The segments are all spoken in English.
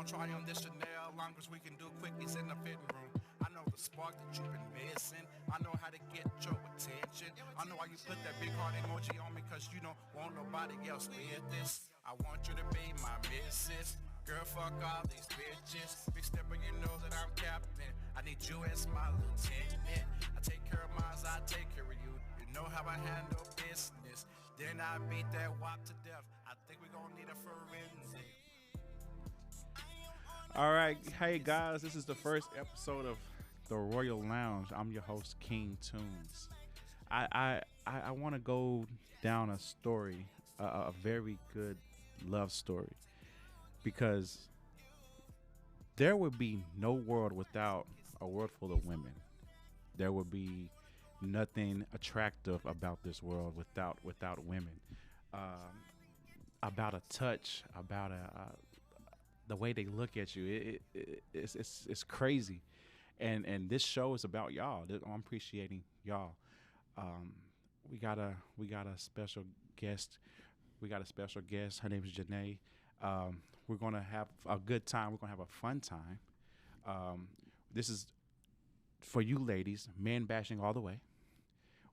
gon' try on this Chanel, long as we can do quickies in the fitting room. I know the spark that you've been missing. I know how to get your attention. I know why you put that big heart emoji on me, cause you don't want nobody else with this. I want you to be my missus. Girl, fuck all these bitches. Big stepper, you know that I'm captain. I need you as my lieutenant. I take care of mine, I take care of you. You know how I handle business. Then I beat that wop to death. I think we gon' need a forensic. All right, hey guys, this is the first episode of the Royal Lounge. I'm your host, King Tunes. I want to go down a story, a very good love story, because there would be no world without a world full of women. There would be nothing attractive about this world without women. About a touch, about the way they look at you, it's crazy, and this show is about y'all. I'm appreciating y'all. We got a special guest. Her name is Janae. We're gonna have a good time. We're gonna have a fun time. This is for you ladies, men bashing all the way.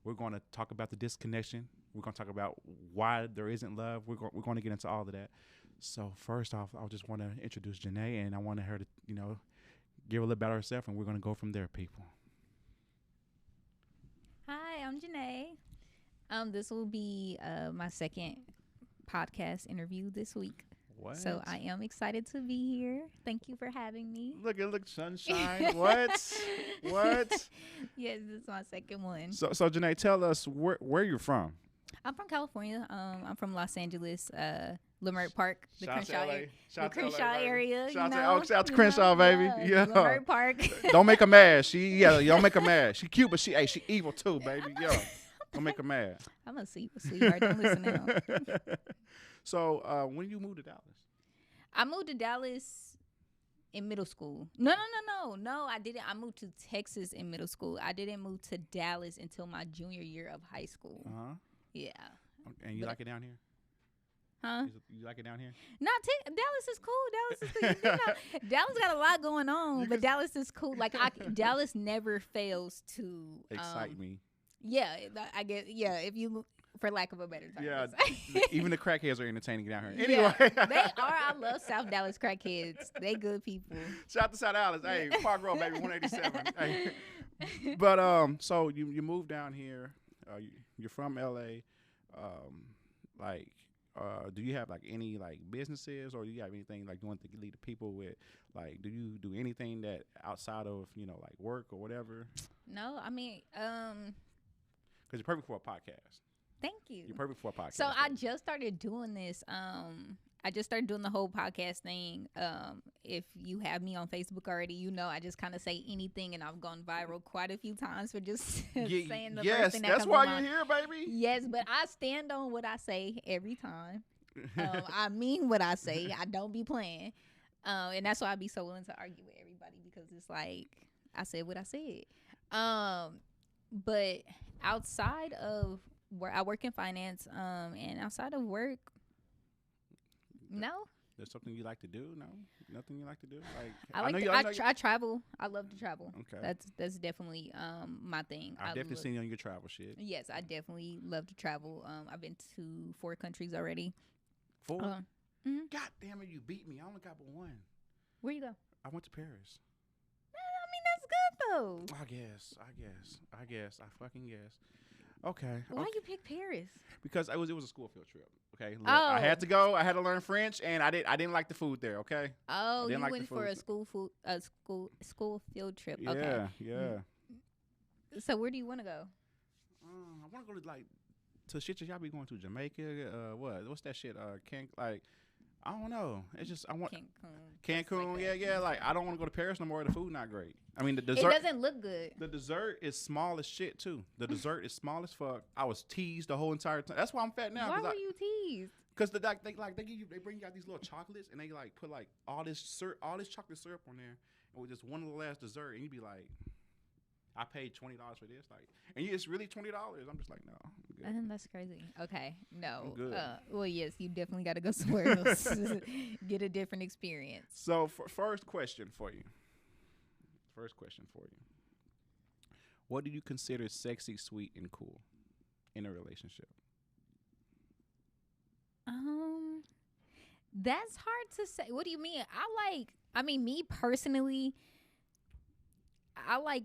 We're gonna talk about the disconnection. We're gonna talk about why there isn't love. We're going to get into all of that. So first off, I just want to introduce Janae, and I want her to, give a little about herself, and we're going to go from there, people. Hi, I'm Janae. This will be my second podcast interview this week. What? So I am excited to be here. Thank you for having me. Look, sunshine. What? Yes, this is my second one. So Janae, tell us where you're from. I'm from California. I'm from Los Angeles, Leimert Park, the Crenshaw area. Shout out to Crenshaw, baby. Yeah. Leimert Park. Don't make her mad. Don't make her mad. She cute, but she evil too, baby. Don't make her mad. I'm a sweetheart. Don't listen to him. So when you moved to Dallas? I moved to Dallas in middle school. No, I didn't. I moved to Texas in middle school. I didn't move to Dallas until my junior year of high school. Uh-huh. Yeah. And you like it down here? Huh? You like it down here? No, Dallas is cool. Dallas got a lot going on, but Dallas is cool. Like Dallas never fails to excite me. Yeah, I guess. Yeah, if you, for lack of a better term. Yeah, even the crackheads are entertaining down here. Yeah, anyway, they are. I love South Dallas crackheads. They good people. Shout out to South Dallas. Hey, Park Road, baby, 187. Hey. But so you moved down here. You're from LA. Do you have any businesses, or do you have anything doing to lead the people with? Do you do anything that outside of work or whatever? No, I mean, because you're perfect for a podcast. Thank you. You're perfect for a podcast. So I just started doing this. I just started doing the whole podcast thing. If you have me on Facebook already, I just kind of say anything, and I've gone viral quite a few times for just saying the first thing that that's comes why to mind. you're here, baby. Yes, but I stand on what I say every time. I mean what I say. I don't be playing. And that's why I be so willing to argue with everybody, because it's like I said what I said. But outside of where I work in finance, and outside of work, no. There's something you like to do? No, nothing you like to do. I travel. I love to travel. Okay, that's definitely my thing. I've definitely seen you on your travel shit. Yes, I definitely love to travel. I've been to 4 countries already. 4? Mm-hmm. God damn it, you beat me. I only got but 1. Where you go? I went to Paris. I mean, that's good though. I guess. I fucking guess. Okay. Why you pick Paris? Because it was a school field trip. Okay. Look, Oh. I had to go. I had to learn French, and I didn't like the food there. Okay. Oh, you like went for a school field trip. Yeah. Okay. Yeah. So where do you want to go? I want to go to shit that y'all be going to Jamaica. What's that shit? I don't know. It's just I want Cancun. Like yeah. I don't want to go to Paris no more. The food not great. I mean, the dessert. It doesn't look good. The dessert is small as shit too. The dessert is small as fuck. I was teased the whole entire time. That's why I'm fat now. Why were you teased? Because they bring you out these little chocolates, and they put all this chocolate syrup on there, and with just one little last dessert, and you be like, I paid $20 for this, and it's really $20. I'm just like, no, I'm That's crazy. Okay, no. I'm good. Well, yes, you definitely got to go somewhere else, get a different experience. So, first question for you. What do you consider sexy, sweet, and cool in a relationship? That's hard to say. What do you mean? I mean, me personally, I like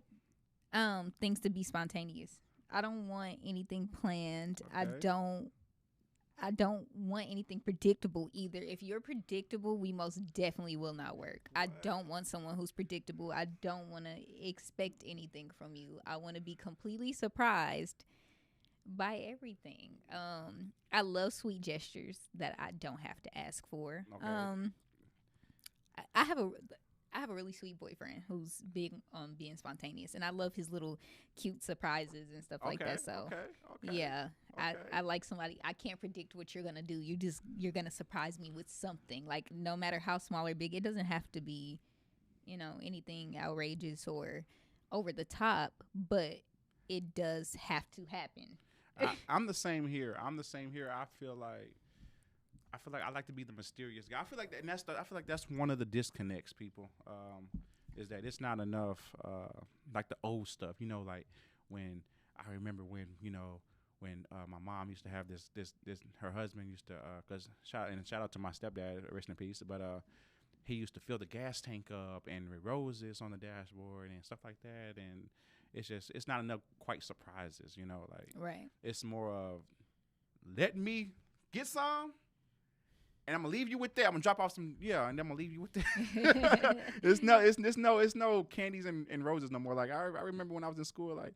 things to be spontaneous. I don't want anything planned. Okay. I don't want anything predictable either. If you're predictable, we most definitely will not work. I don't want someone who's predictable. I don't want to expect anything from you. I want to be completely surprised by everything. I love sweet gestures that I don't have to ask for. Okay. I have a really sweet boyfriend who's big on being spontaneous, and I love his little cute surprises and stuff like that. So yeah, I like somebody. I can't predict what you're gonna do. You're gonna surprise me with something. Like, no matter how small or big, it doesn't have to be, anything outrageous or over the top, but it does have to happen. I'm the same here. I feel like I like to be the mysterious guy. I feel like that, and I feel like that's one of the disconnects, people. Is that it's not enough, like the old stuff. Like when I remember when my mom used to have this her husband used to shout out to my stepdad, rest in peace. But he used to fill the gas tank up and with roses on the dashboard and stuff like that. And it's not enough quite surprises, like Right. it's more of let me get some. And I'm gonna leave you with that. I'm gonna drop off some, and then I'm gonna leave you with that. it's no candies and roses no more. Like I remember when I was in school, like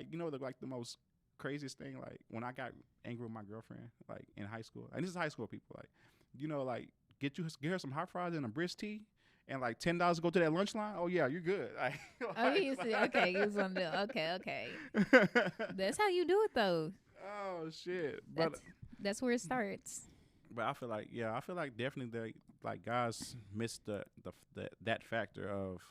the most craziest thing, like when I got angry with my girlfriend, like in high school. And this is high school people, like get her some hot fries and a brisk tea, and like $10 to go to that lunch line. Oh yeah, you're good. You was on the okay. That's how you do it though. Oh shit! But that's where it starts. But I feel like definitely like guys miss that factor of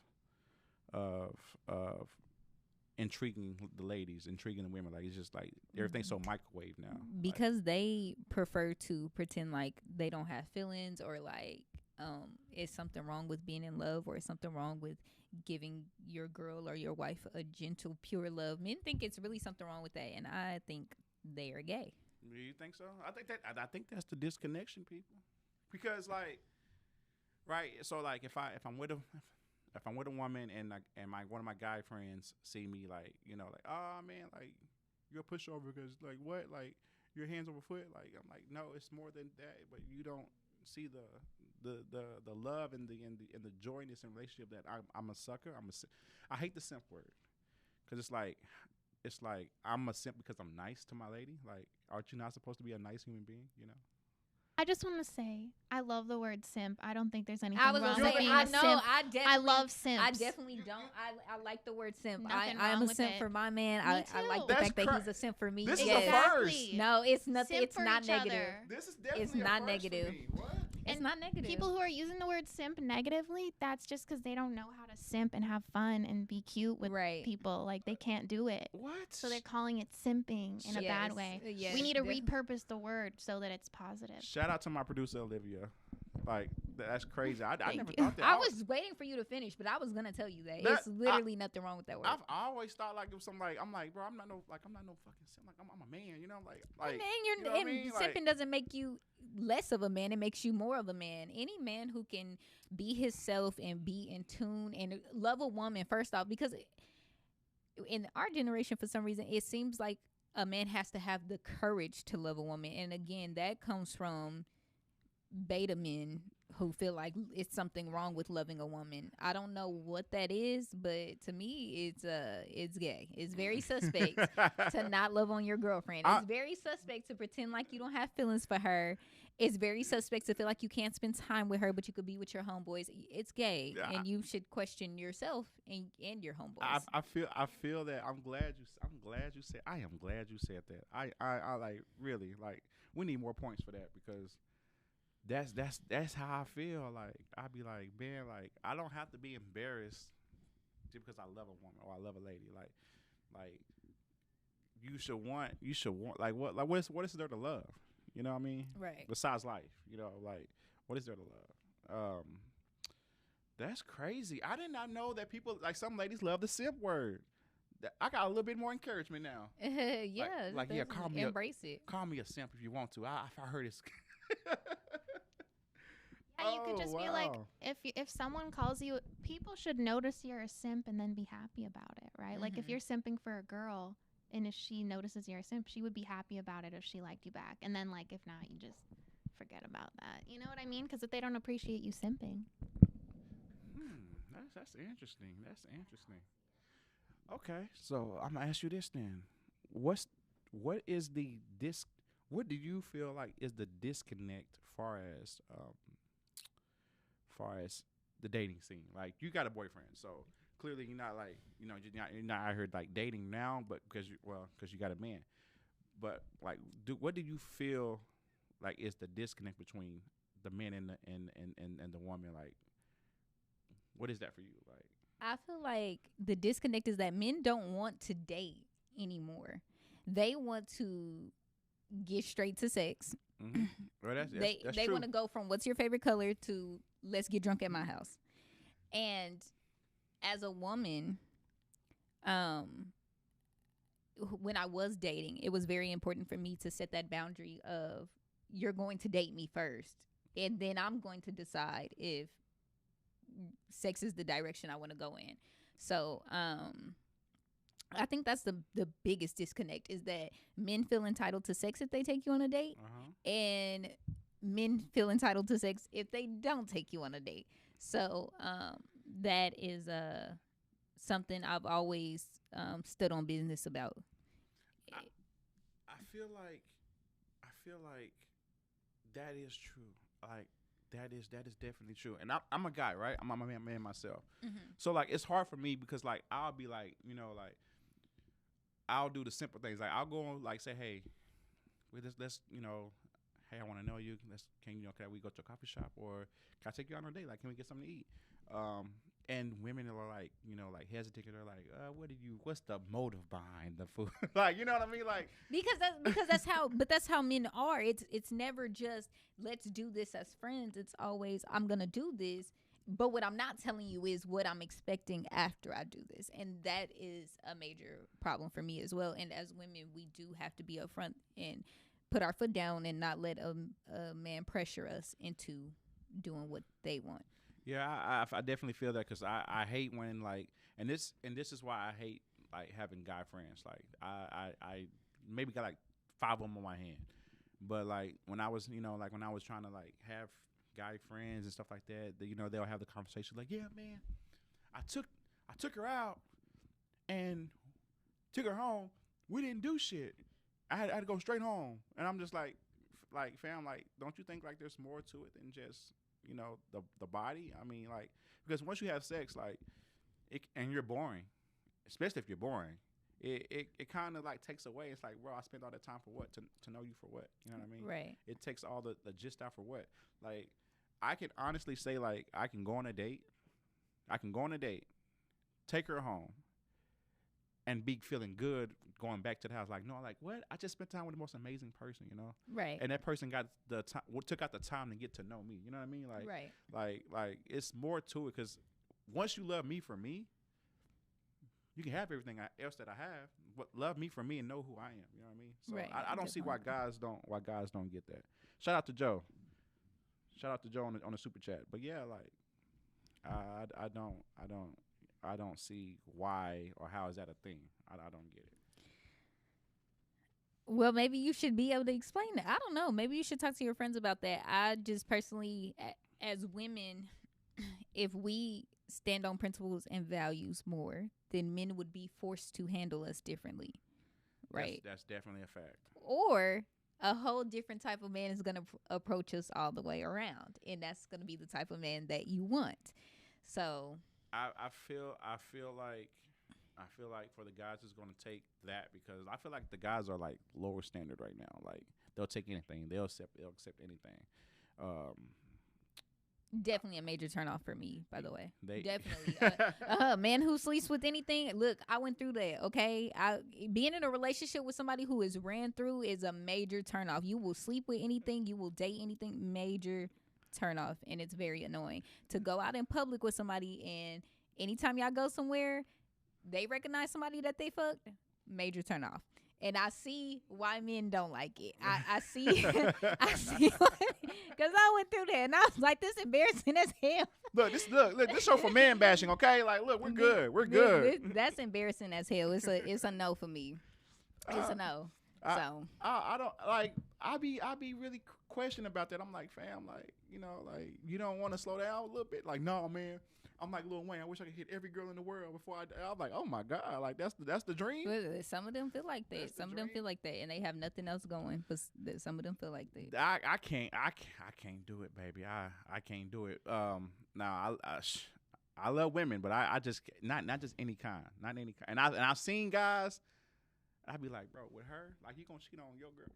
intriguing the ladies, intriguing the women. Like it's just like everything's so microwave now. Because they prefer to pretend like they don't have feelings, or like is something wrong with being in love, or is something wrong with giving your girl or your wife a gentle, pure love. Men think it's really something wrong with that, and I think they are gay. Do you think so? I think that's the disconnection, people. Because right. So like if I'm with a woman and one of my guy friends see me like oh man, like you're a pushover because like what, like your hands over foot, like I'm like no, it's more than that. But you don't see the love and the joyness in relationship that I'm a sucker. I hate the simp word because it's like I'm a simp because I'm nice to my lady. Like, aren't you not supposed to be a nice human being? I just want to say I love the word simp. I don't think there's anything I was wrong gonna with say, being I a know, simp. I love simps. I definitely don't. I like the word simp. Nothing I am wrong a with simp it. for my man. Me I like too. the That's fact that he's a simp for me. This is Yes. a first. No, it's nothing. Simp It's for not each negative. other. This is definitely It's a not first negative. For me. What? It's And not negative. People who are using the word simp negatively, that's just because they don't know how to simp and have fun and be cute with people. Like, they can't do it. What? So they're calling it simping in a bad way. Yes, We need to definitely. repurpose the word so that it's positive. Shout out to my producer Olivia. Like that's crazy. I never you. thought that. I was waiting for you to finish, but I was gonna tell you that it's literally nothing wrong with that word. I always thought like it was something like I'm like, bro, I'm not no fucking simp. Like I'm a man, like. And you know what I mean? simping doesn't make you less of a man. It makes you more of a man. Any man who can be himself and be in tune and love a woman, first off, because in our generation, for some reason, it seems like a man has to have the courage to love a woman. And again, that comes from beta men who feel like it's something wrong with loving a woman. I don't know what that is, but to me, it's gay. It's very suspect to not love on your girlfriend. It's very suspect to pretend like you don't have feelings for her. It's very suspect to feel like you can't spend time with her, but you could be with your homeboys. It's gay, and you should question yourself and your homeboys. I feel that. I'm glad you said. I am glad you said that. I like really like. We need more points for that because. That's how I feel. Like I be like, man, like I don't have to be embarrassed just because I love a woman or I love a lady. Like you should want like what is there to love? You know what I mean? Right. Besides life, like what is there to love? That's crazy. I did not know that people like some ladies love the simp word. I got a little bit more encouragement now. Yeah, like yeah, call me embrace it. Call me a simp if you want to. I heard it's. Yeah, you could just be like, if someone calls you, people should notice you're a simp and then be happy about it, right? Like if you're simping for a girl and if she notices you're a simp, she would be happy about it if she liked you back. And then like if not, you just forget about that. You know what I mean? Because if they don't appreciate you simping. That's interesting. That's interesting. Okay, so I'm gonna ask you this then: what is the What do you feel like is the disconnect far as the dating scene? Like you got a boyfriend, so clearly you're not like you're not out here like dating now, but because you got a man. But like, what do you feel like is the disconnect between the men and the woman? Like, what is that for you? Like, I feel like the disconnect is that men don't want to date anymore. They want to get straight to sex. Mm-hmm. Well, that's they true. want to go from what's your favorite color to let's get drunk at my house. And as a woman, when I was dating, it was very important for me to set that boundary of you're going to date me first, and then I'm going to decide if sex is the direction I want to go in. So I think that's the biggest disconnect is that men feel entitled to sex if they take you on a date, and men feel entitled to sex if they don't take you on a date. So that is something I've always stood on business about. I feel like that is true. Like that is definitely true. And I'm a guy, right? I'm a man myself. So like it's hard for me because like I'll be like, like I'll do the simple things. Like I'll go and like say, hey, let's hey, I want to know you. Can we go to a coffee shop or can I take you out on a date? Like, can we get something to eat? And women are like, like hesitating. They're like, what's the motive behind the food? Like, you know what I mean? Like, because that's how men are. It's never just let's do this as friends. It's always I'm gonna do this, but what I'm not telling you is what I'm expecting after I do this, and that is a major problem for me as well. And as women, we do have to be upfront and put our foot down and not let a man pressure us into doing what they want. Yeah, I definitely feel that because I hate when like and this is why I hate like having guy friends. Like I maybe got like 5 of them on my hand, but like when I was like when I was trying to like have guy friends and stuff like that, they'll have the conversation like, yeah man, I took her out and took her home. We didn't do shit. I had to go straight home, and I'm just like fam, like don't you think like there's more to it than just the body? I mean, like, because once you have sex, like, and you're boring, especially if you're boring, it kind of like takes away. It's like, bro, I spent all that time for what? To know you for what? You know what I mean? Right. It takes all the gist out for what? Like, I can honestly say, like, I can go on a date, take her home, and be feeling good going back to the house. Like, no, like, what? I just spent time with the most amazing person, Right. And that person got the time, took out the time to get to know me. You know what I mean? Like, right. Like it's more to it because once you love me for me, you can have everything else that I have, but love me for me and know who I am. You know what I mean? So right. I don't see why guys don't get that. Shout out to Joe. Shout out to Joe on the super chat. But yeah, like, I don't see why or how is that a thing. I don't get it. Well, maybe you should be able to explain that. I don't know. Maybe you should talk to your friends about that. I just personally, as women, if we stand on principles and values more, then men would be forced to handle us differently. Right? That's definitely a fact. Or a whole different type of man is going to approach us all the way around. And that's going to be the type of man that you want. So I feel like for the guys it's going to take that because I feel like the guys are like lower standard right now. Like they'll take anything. They'll accept anything. Definitely a major turnoff for me, by the way. They Definitely. Man who sleeps with anything. Look, I went through that, okay? Being in a relationship with somebody who is ran through is a major turnoff. You will sleep with anything. You will date anything. Major turnoff. And it's very annoying. To go out in public with somebody and anytime y'all go somewhere, they recognize somebody that they fucked. Major turnoff. And I see why men don't like it. I see, I see, because I went through that, and I was like, "This embarrassing as hell." Look, this show for man bashing, okay? Like, look, we're good, we're good. That's embarrassing as hell. It's a no for me. It's a no. So I don't like. I be really questioning about that. I'm like, fam, like, you know, like, you don't want to slow down a little bit? Like, no, man. I'm like Lil Wayne. I wish I could hit every girl in the world before I die. I'm like, oh my God, like that's the dream. But some of them feel like that. Some of them feel like that, and they have nothing else going. But some of them feel like that. I can't do it, baby. I can't do it. Now I love women, but I just not just any kind, not any kind. And I've seen guys. I'd be like, bro, with her, like you gonna cheat on your girl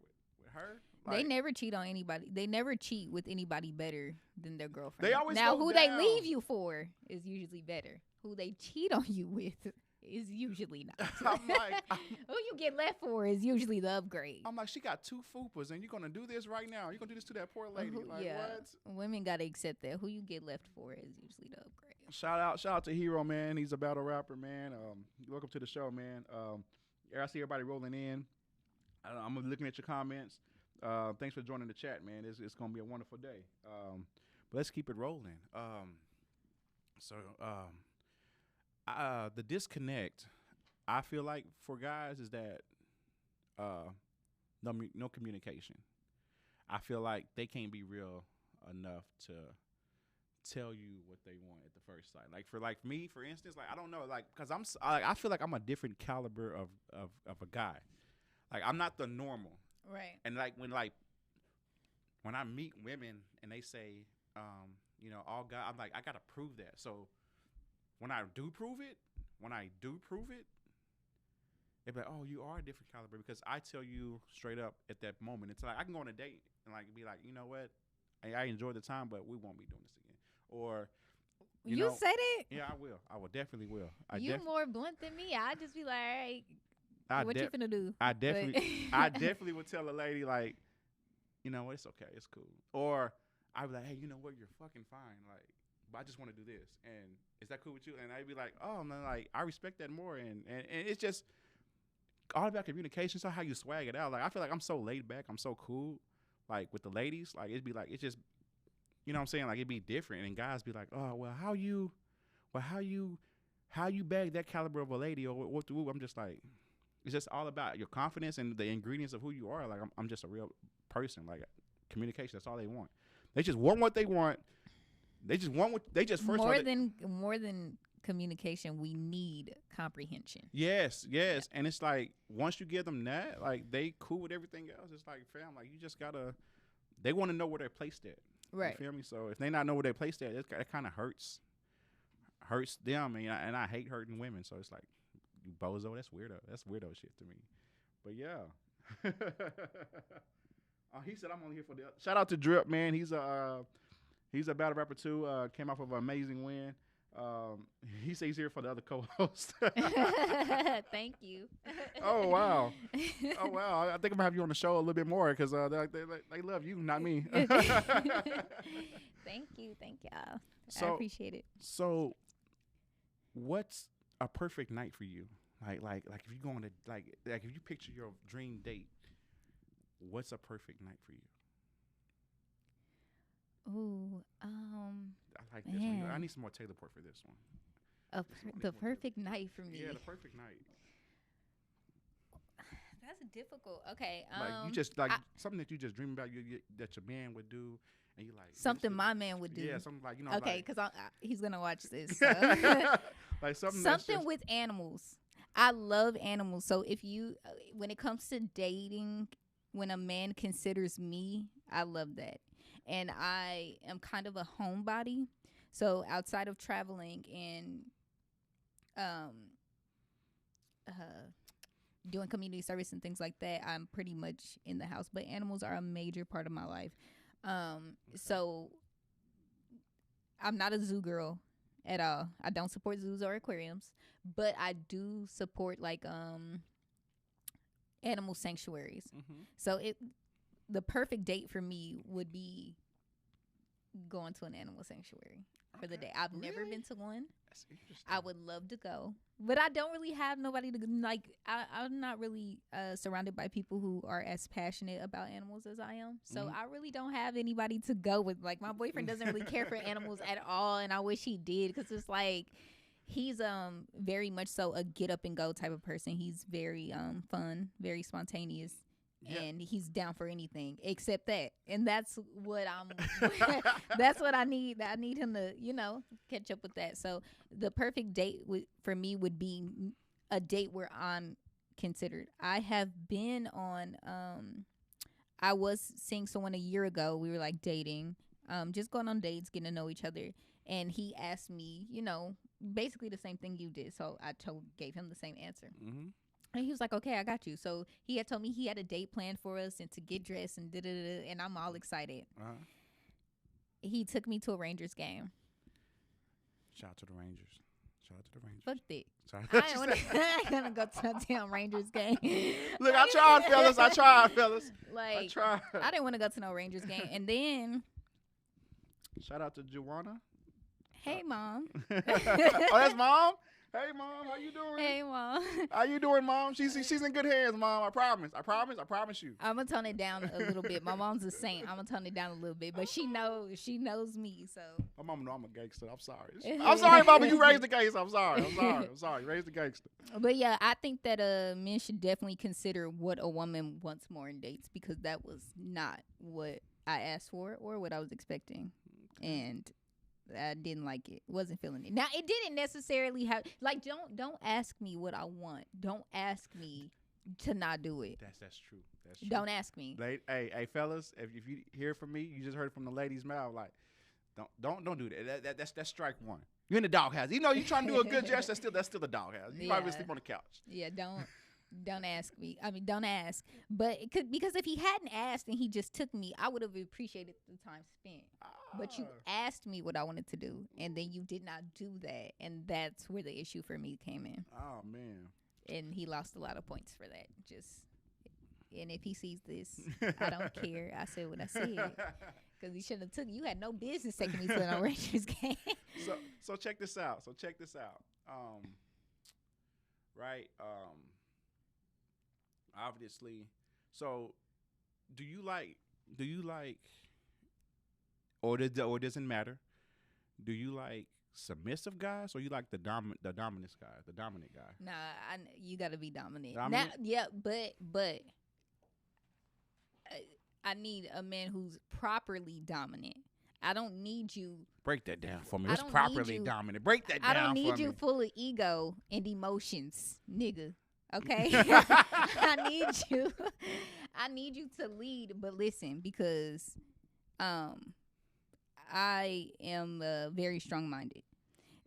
with her? Like, they never cheat on anybody. They never cheat with anybody better than their girlfriend. They always now go who down. they leave you for is usually better. Who they cheat on you with is usually not. I'm like, who you get left for is usually the upgrade. I'm like, she got 2 fupas, and you're gonna do this right now. You're gonna do this to that poor lady. Like, yeah. what? Women gotta accept that. Who you get left for is usually the upgrade. Shout out to Hero, man. He's a battle rapper, man. Welcome to the show, man. I see everybody rolling in. I'm looking at your comments. Thanks for joining the chat, man. It's going to be a wonderful day. But let's keep it rolling. The disconnect, I feel like for guys is that no communication. I feel like they can't be real enough to tell you what they want at the first sight. Like for me, for instance, like I don't know, like because I feel like I'm a different caliber of a guy. Like I'm not the normal. Right. And like when I meet women and they say, all guys, I'm like, I gotta prove that. So when I do prove it, they're like, oh, you are a different caliber because I tell you straight up at that moment. It's like I can go on a date and like be like, you know what, I enjoyed the time, but we won't be doing this again. Or you said it. Yeah, I will. I will definitely will. You more blunt than me. I just be like, all right, what you finna do? I definitely would tell a lady like, you know what, it's okay, it's cool. Or I'd be like, hey, you know what, you're fucking fine. Like, but I just want to do this, and is that cool with you? And I'd be like, oh man, like I respect that more, and it's just all about communication. So how you swag it out. Like I feel like I'm so laid back, I'm so cool, like with the ladies. Like it'd be like it's just, you know what I'm saying? Like it'd be different, and guys be like, oh well, how you bag that caliber of a lady or what? I'm just like, it's just all about your confidence and the ingredients of who you are. Like I'm just a real person. Like communication, that's all they want. They just want what they want. They just want what they just first more than communication. We need comprehension. Yes, and it's like once you give them that, like they cool with everything else. It's like fam, like you just gotta. They want to know where they're placed at. Right. You feel me? So if they not know where they're placed at, it kind of hurts them. And I hate hurting women. So it's like, you bozo, that's weirdo. That's weirdo shit to me. But yeah. He said I'm only here for the. Shout out to Drip, man. He's a battle rapper too. Came off of an amazing win. He says he's here for the other co-host. Thank you. Oh wow. I think I'm gonna have you on the show a little bit more because they love you, not me. Thank y'all. So, I appreciate it. So, what's a perfect night for you? Like if you going to like if you picture your dream date, what's a perfect night for you? Ooh, I like this one. I need some more Taylor Port for this one. The perfect night for me. Yeah, the perfect night. That's difficult. Okay. Like you just like something that you just dream about that your man would do, and you like something my man would do. Yeah, something like Okay, because he's gonna watch this. So. Like something with animals. I love animals. So if you, when it comes to dating, when a man considers me, I love that. And I am kind of a homebody. So outside of traveling and doing community service and things like that, I'm pretty much in the house. But animals are a major part of my life. So I'm not a zoo girl at all. I don't support zoos or aquariums, but I do support like animal sanctuaries. So the perfect date for me would be going to an animal sanctuary for the day. I've never been to one. That's interesting. I would love to go, but I don't really have nobody to like. I'm not really surrounded by people who are as passionate about animals as I am. So I really don't have anybody to go with. Like my boyfriend doesn't really care for animals at all, and I wish he did because it's like he's very much so a get up and go type of person. He's very fun, very spontaneous. Yeah. And he's down for anything except that, and that's what that's what I need. I need him to, catch up with that. So the perfect date for me would be a date where I'm considered. I have been on. I was seeing someone a year ago. We were like dating, just going on dates, getting to know each other, and he asked me, basically the same thing you did. So I gave him the same answer. Mm-hmm. And he was like, okay, I got you. So he had told me he had a date planned for us and to get dressed and da-da-da, and I'm all excited. He took me to a Rangers game. Shout out to the Rangers. Fuck that. I ain't gonna go to a damn Rangers game. Look, I tried, fellas. I didn't want to go to no Rangers game. And then. Shout out to Joanna. Hey, Mom. Oh, that's Mom? Hey, Mom, how you doing? Hey, Mom. How you doing, Mom? She's in good hands, Mom. I promise you. I'm going to tone it down a little bit. My mom's a saint. I'm going to tone it down a little bit. But she knows me, so. My mom know I'm a gangster. I'm sorry. I'm sorry, Mama. You raised the gangster. I'm sorry. You raised the gangster. But, yeah, I think that men should definitely consider what a woman wants more in dates because that was not what I asked for or what I was expecting. And I didn't like it. Wasn't feeling it. Now it didn't necessarily have like don't ask me what I want. Don't ask me to not do it. That's true. Don't ask me. Hey, fellas, if you hear from me, you just heard from the lady's mouth. Like, don't do that. That's strike one. You're in the doghouse. You trying to do a good gesture. That's still the doghouse. You probably sleep on the couch. Yeah, don't ask me. I mean, don't ask. But because if he hadn't asked and he just took me, I would have appreciated the time spent. But you asked me what I wanted to do, and then you did not do that, and that's where the issue for me came in. Oh man! And he lost a lot of points for that. And if he sees this, I don't care. I said what I said because he shouldn't have took. You had no business taking me to an Rangers game. So check this out. Right. Obviously. So, do you like? Or it doesn't matter. Do you like submissive guys or you like the dominant guy? Nah, you got to be dominant. Dominant? Now, yeah, but I need a man who's properly dominant. I don't need you. Break that down for me. What's properly dominant? Break that down for me. I don't need you full of ego and emotions, nigga. Okay? I need you to lead, but listen, because I am very strong-minded,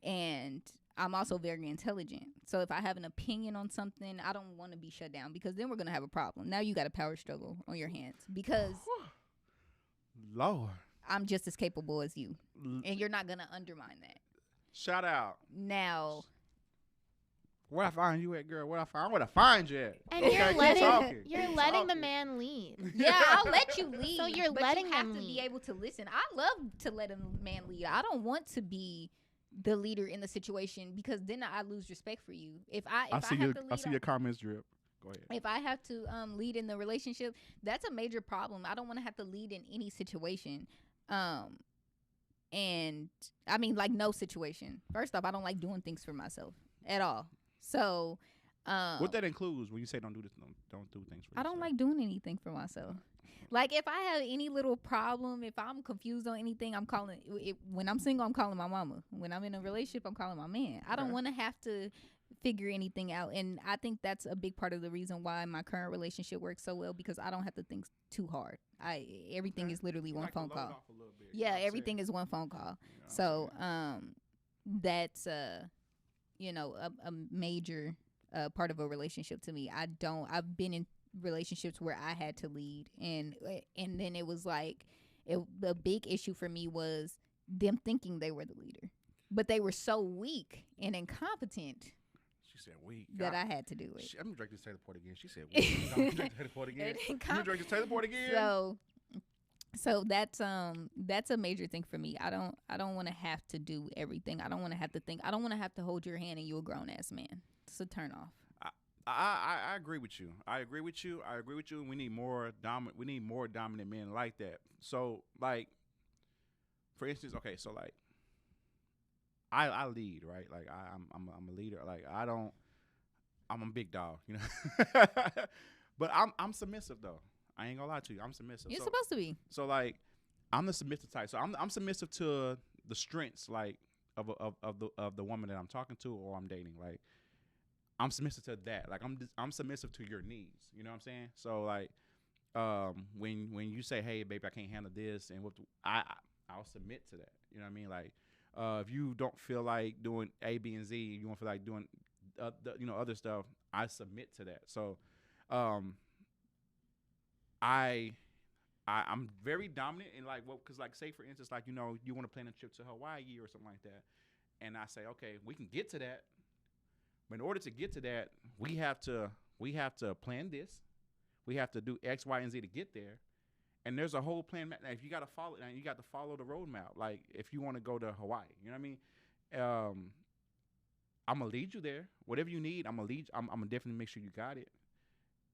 and I'm also very intelligent. So if I have an opinion on something, I don't want to be shut down because then we're going to have a problem. Now you got a power struggle on your hands because Lord, I'm just as capable as you, and you're not going to undermine that. Shout out. Now, where I find you at, girl? I'm going to find you at. And you're letting the man lead. Yeah, I'll let you lead. So you're but letting you have him to lead. be able to listen. I love to let a man lead. I don't want to be the leader in the situation because then I lose respect for you. I see your comments drip. Go ahead. If I have to lead in the relationship, that's a major problem. I don't want to have to lead in any situation. And I mean, like, no situation. First off, I don't like doing things for myself at all. So, what that includes when you say don't do things for yourself? I don't like doing anything for myself. Like, if I have any little problem, if I'm confused on anything, I'm calling it. When I'm single, I'm calling my mama. When I'm in a relationship, I'm calling my man. I don't want to have to figure anything out. And I think that's a big part of the reason why my current relationship works so well, because I don't have to think too hard. Everything is literally one phone call. Yeah, everything is one phone call. So, that's a major part of a relationship to me. I've been in relationships where I had to lead, and then it was like the big issue for me was them thinking they were the leader, but they were so weak and incompetent. She said weak. That I had to do it. I'm gonna drink this Taylor Port again. She said weak. I'm gonna drink Taylor Port again. You drink this Taylor Port again. So that's a major thing for me. I don't want to have to do everything. I don't want to have to think. I don't want to have to hold your hand and you're a grown ass man. It's a turn off. I agree with you. I agree with you. We need more dominant men like that. So like, for instance, okay, so like, I lead, right? Like I'm a leader. Like I'm a big dog, you know. But I'm submissive though. I ain't gonna lie to you. I'm submissive. You're supposed to be. So like, I'm the submissive type. So I'm submissive to the strengths like of the woman that I'm talking to or I'm dating. Like, I'm submissive to that. Like I'm submissive to your needs. You know what I'm saying? So like, when you say, hey baby, I can't handle this, and I'll submit to that. You know what I mean? Like, if you don't feel like doing A, B, and Z, you don't feel like doing other stuff, I submit to that. So I'm very dominant in like, well, because like, say for instance, like, you want to plan a trip to Hawaii or something like that, and I say, okay, we can get to that, but in order to get to that, we have to plan this, we have to do X, Y, and Z to get there, and there's a whole plan. If you got to follow, and you got to follow the roadmap. Like if you want to go to Hawaii, you know what I mean? I'm gonna lead you there. Whatever you need, I'm gonna lead. I'm gonna definitely make sure you got it.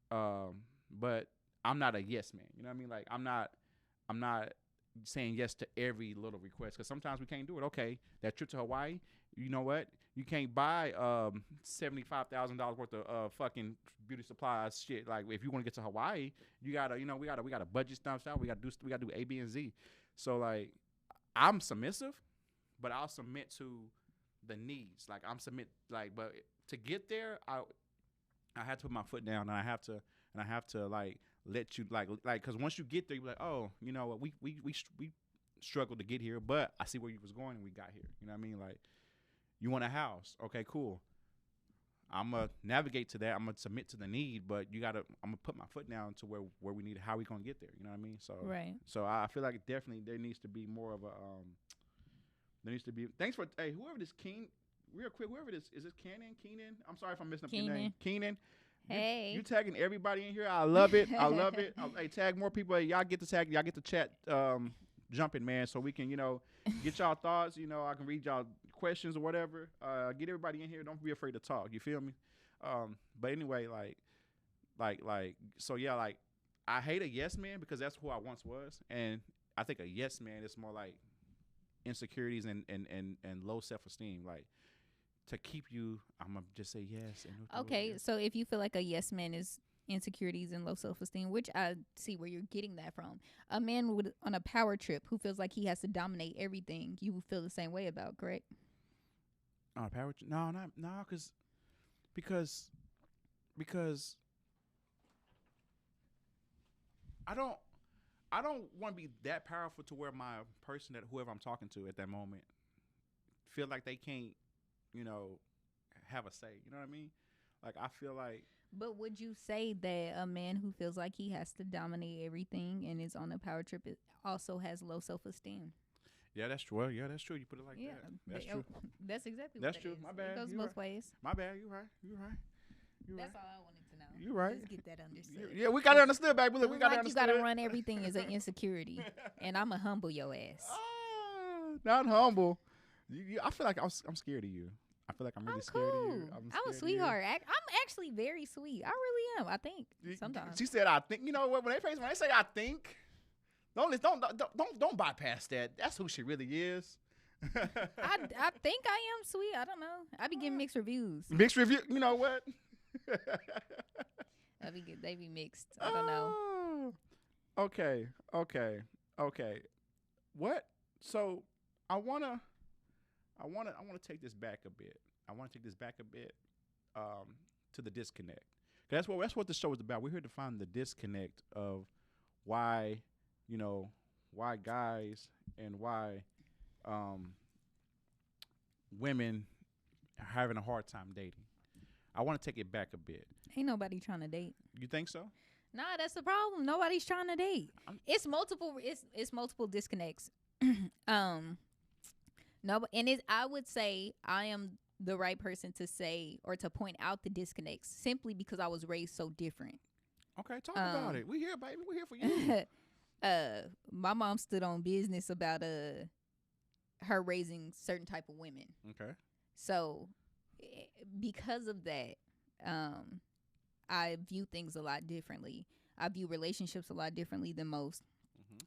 But I'm not a yes man. You know what I mean? Like I'm not saying yes to every little request, because sometimes we can't do it. Okay, that trip to Hawaii, you know what? You can't buy $75,000 worth of fucking beauty supplies shit. Like if you want to get to Hawaii, you gotta, we gotta budget stuff out. We gotta do A, B, and Z. So like, I'm submissive, but I'll submit to the needs. Like I'm but to get there, I have to put my foot down, and I have to like let you like because once you get there, you're like, oh, you know what, we struggled to get here, but I see where you was going and we got here. You know what I mean? Like, you want a house, okay, cool. I'm gonna navigate to that. I'm gonna submit to the need, but I'm gonna put my foot down to where we need it, how we gonna get there. You know what I mean? So right. So I feel like definitely there needs to be more of a thanks for whoever this Keen, real quick, whoever this is, Keenan. I'm sorry if I'm messing up your name. Keenan. Hey, you tagging everybody in here. I love it. Hey, tag more people. Hey, y'all get the chat jumping, man, so we can get y'all thoughts. I can read y'all questions or whatever. Get everybody in here. Don't be afraid to talk. You feel me? But anyway, so yeah, like I hate a yes man because that's who I once was, and I think a yes man is more like insecurities and low self-esteem. Like, to keep you, I'm gonna just say yes. Okay, so if you feel like a yes man is insecurities and low self-esteem, which I see where you're getting that from, a man on a power trip who feels like he has to dominate everything, you feel the same way about, correct? On a power trip? No, because I don't want to be that powerful to where my person, that whoever I'm talking to at that moment, feel like they can't have a say. You know what I mean? Like, I feel like. But would you say that a man who feels like he has to dominate everything and is on a power trip also has low self-esteem? Yeah, that's true. Well, yeah, that's true. You put it like that. That's true. That's exactly that's what true. It is. My bad. It goes both ways. My bad. You're right. That's all I wanted to know. You're right. Just get that understood. Yeah, we got to understand, baby. Look, we got to understand. You got to run everything as an insecurity, and I'm going to humble your ass. Not humble. I feel like I'm scared of you. I feel like I'm really scared of you. I'm a sweetheart. I'm actually very sweet. I really am. I think sometimes. She said, "I think." You know what? When they say, "I think," don't bypass that. That's who she really is. I think I am sweet. I don't know. I be getting mixed reviews. Mixed review. You know what? They be mixed. I don't know. Okay. What? So I wanna take this back a bit. To the disconnect. That's what the show is about. We're here to find the disconnect of why guys and why women are having a hard time dating. I want to take it back a bit. Ain't nobody trying to date. You think so? Nah, that's the problem. Nobody's trying to date. It's multiple disconnects. No, and I would say I am the right person to say or to point out the disconnects simply because I was raised so different. Okay, talk about it. We here, baby. We here for you. My mom stood on business about her raising certain type of women. Okay. So because of that, I view things a lot differently. I view relationships a lot differently than most.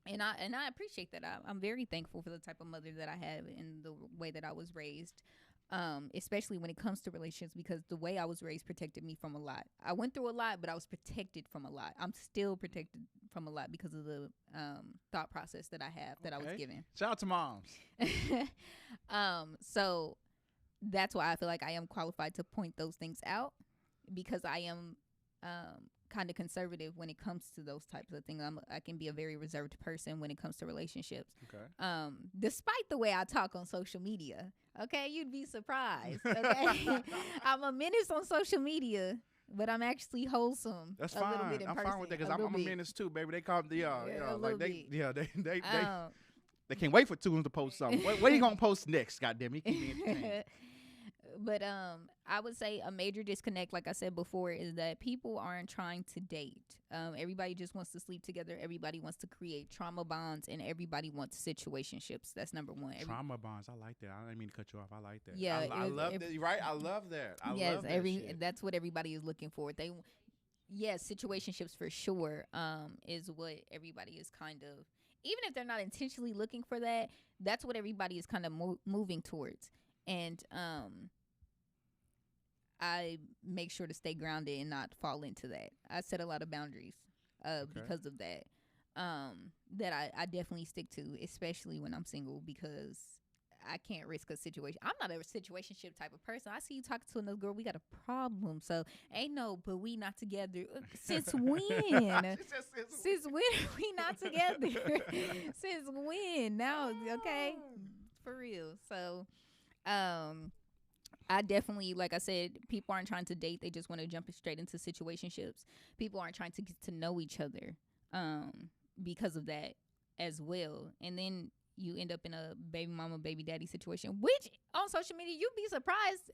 And I appreciate that. I'm very thankful for the type of mother that I have and the way that I was raised, especially when it comes to relationships, because the way I was raised protected me from a lot. I went through a lot, but I was protected from a lot. I'm still protected from a lot because of the thought process that I have that I was given. Shout out to moms. So that's why I feel like I am qualified to point those things out, because I am kind of conservative when it comes to those types of things. I can be a very reserved person when it comes to relationships. Okay. Despite the way I talk on social media, okay, you'd be surprised. Okay, I'm a menace on social media, but I'm actually wholesome. That's a fine. Little bit in I'm person, fine with that because I'm a menace too, baby. They call me they can't wait for Tunes to post something. What are you gonna post next? Goddamn, he keep me entertained. But I would say a major disconnect, like I said before, is that people aren't trying to date. Everybody just wants to sleep together. Everybody wants to create trauma bonds, and everybody wants situationships. That's number one. Trauma bonds. I like that. I didn't mean to cut you off. I like that. Yeah, I love that. Right? I love that. Yes, love that shit. That's what everybody is looking for. Yes, situationships for sure is what everybody is kind of, even if they're not intentionally looking for that, that's what everybody is kind of moving towards. And I make sure to stay grounded and not fall into that. I set a lot of boundaries because of that. That I definitely stick to, especially when I'm single, because I can't risk a situation. I'm not a situationship type of person. I see you talking to another girl, we got a problem. So ain't no, but we not together. Since when? Since when are we not together? Since when? Now, okay, for real. So, I definitely, like I said, people aren't trying to date. They just want to jump straight into situationships. People aren't trying to get to know each other because of that as well. And then you end up in a baby mama, baby daddy situation, which on social media, you'd be surprised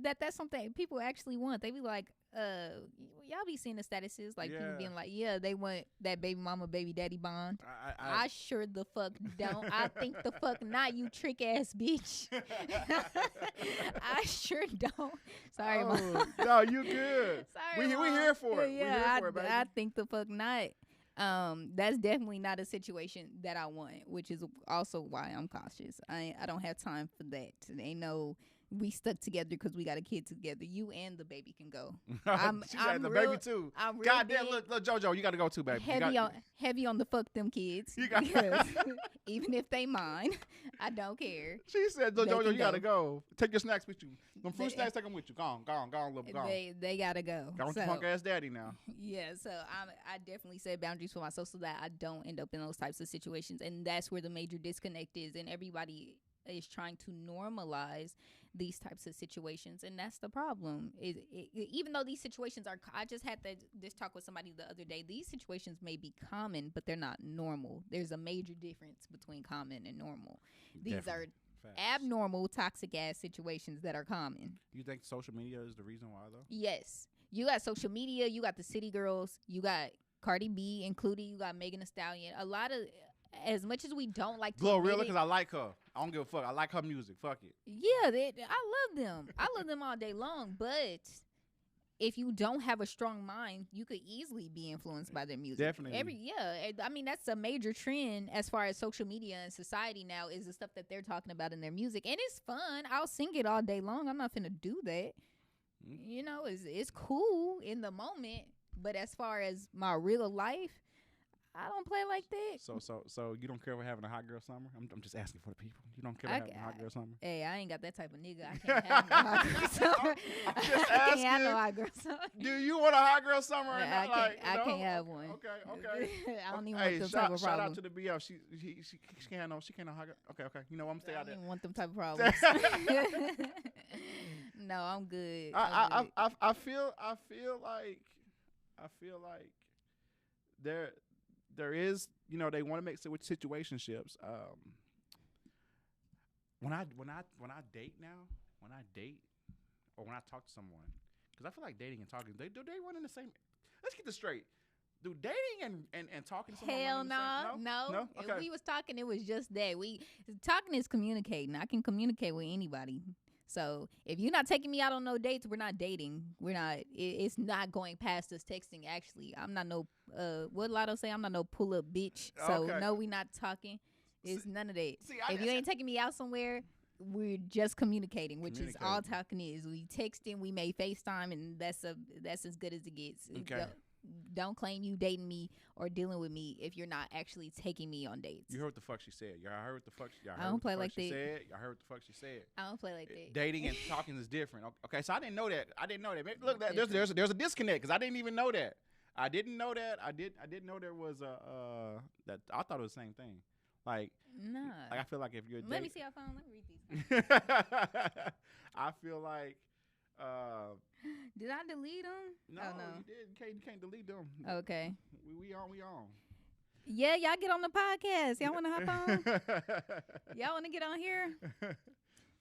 that's something people actually want. They be like, y'all be seeing the statuses, like people being like, yeah, they want that baby mama, baby daddy bond. I sure the fuck don't. I think the fuck not, you trick ass bitch. I sure don't. Sorry, mom. No, you good. Sorry, we here for it. Yeah, we here for it, baby. I think the fuck not. That's definitely not a situation that I want, which is also why I'm cautious. I don't have time for that. Ain't no, we stuck together because we got a kid together. You and the baby can go. I'm the real, baby too. I'm real Goddamn, look, JoJo, you got to go too, baby. Heavy on the fuck them kids. Even if they mine, I don't care. She said, JoJo, you got to go. Take your snacks with you. Them fruit snacks, take them with you. Go on, little, go on. They got to go. Go on, punk ass daddy now. Yeah, so I definitely set boundaries for myself so that I don't end up in those types of situations. And that's where the major disconnect is. And everybody is trying to normalize these types of situations, and that's the problem. Even though these situations are, I just had this talk with somebody the other day. These situations may be common, but they're not normal. There's a major difference between common and normal. These Definitely. are abnormal, toxic ass situations that are common. You think social media is the reason why, though? Yes, you got social media, you got the city girls, you got Cardi B included, you got Megan Thee Stallion. A lot of, as much as we don't like to Glorilla, because I like her. I don't give a fuck. I like her music. Fuck it. Yeah, I love them. I love them all day long. But if you don't have a strong mind, you could easily be influenced by their music. Definitely. I mean, that's a major trend as far as social media and society now, is the stuff that they're talking about in their music. And it's fun. I'll sing it all day long. I'm not finna do that. You know, it's cool in the moment. But as far as my real life, I don't play like that. So you don't care for having a hot girl summer? I'm just asking for the people. You don't care about having a hot girl summer? Hey, I ain't got that type of nigga. I can't have no hot girl summer. I'm just I asking. can't have no hot girl summer. Do you want a hot girl summer? I can't have one. Okay. I don't even want them type of problems. Shout out to the BF. She can't have no. She can't have hot girl. Okay. You know, I'm stay out there. I don't even want them type of problems. No, I'm good. I feel like there is, you know, they want to make situationships. when I date now, when I date or when I talk to someone, because I feel like dating and talking, they run in the same. Let's get this straight. Do dating and talking to someone Hell run in the same? no. Okay. If we was talking, it was just that. Talking is communicating. I can communicate with anybody. So if you're not taking me out on no dates, we're not dating. We're not. It's not going past us texting. Actually, I'm not no. What Lotto say? I'm not no pull up bitch. So no, we not talking. It's none of that. If you ain't taking me out somewhere, we're just communicating, which is all talking is. We texting, we may FaceTime, and that's as good as it gets. Okay. Don't claim you dating me or dealing with me if you're not actually taking me on dates. You heard what the fuck she said. Y'all heard what the fuck she. Y'all I heard don't what play the fuck like she that. said. Y'all heard what the fuck she said. I don't play like that. Dating and talking is different. Okay, so I didn't know that. Look, there's a disconnect because I didn't even know that. I didn't know that. I didn't know there was that. I thought it was the same thing. Like, nah. Like I feel like if you're let me see your phone. Let me read these. I feel like. Did I delete them? No, oh, no. You did. You can't delete them. Okay. We on. Yeah, y'all get on the podcast. Y'all want to hop on? Y'all want to get on here?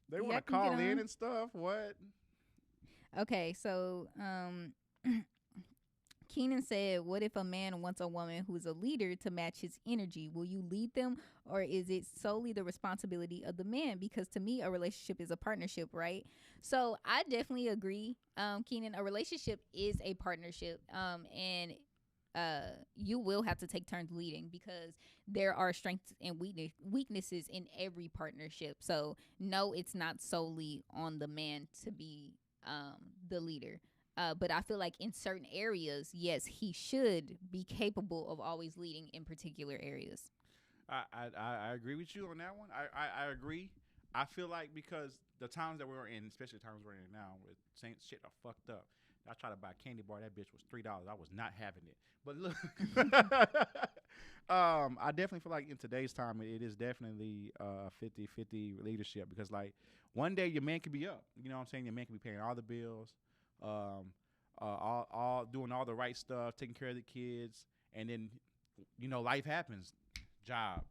They want to call in and stuff. What? Okay, so Keenan said, what if a man wants a woman who's a leader to match his energy? Will you lead them, or is it solely the responsibility of the man? Because to me, a relationship is a partnership, right? So I definitely agree, Keenan. A relationship is a partnership, and you will have to take turns leading because there are strengths and weaknesses in every partnership. So no, it's not solely on the man to be the leader. But I feel like in certain areas, yes, he should be capable of always leading in particular areas. I agree with you on that one. I agree. I feel like because the times that we're in, especially the times we're in now, with saying shit are fucked up. I tried to buy a candy bar. That bitch was $3. I was not having it. But look, I definitely feel like in today's time, it is definitely 50-50 leadership because, like, one day your man could be up. You know what I'm saying? Your man could be paying all the bills. All doing all the right stuff, taking care of the kids, and then, life happens, job,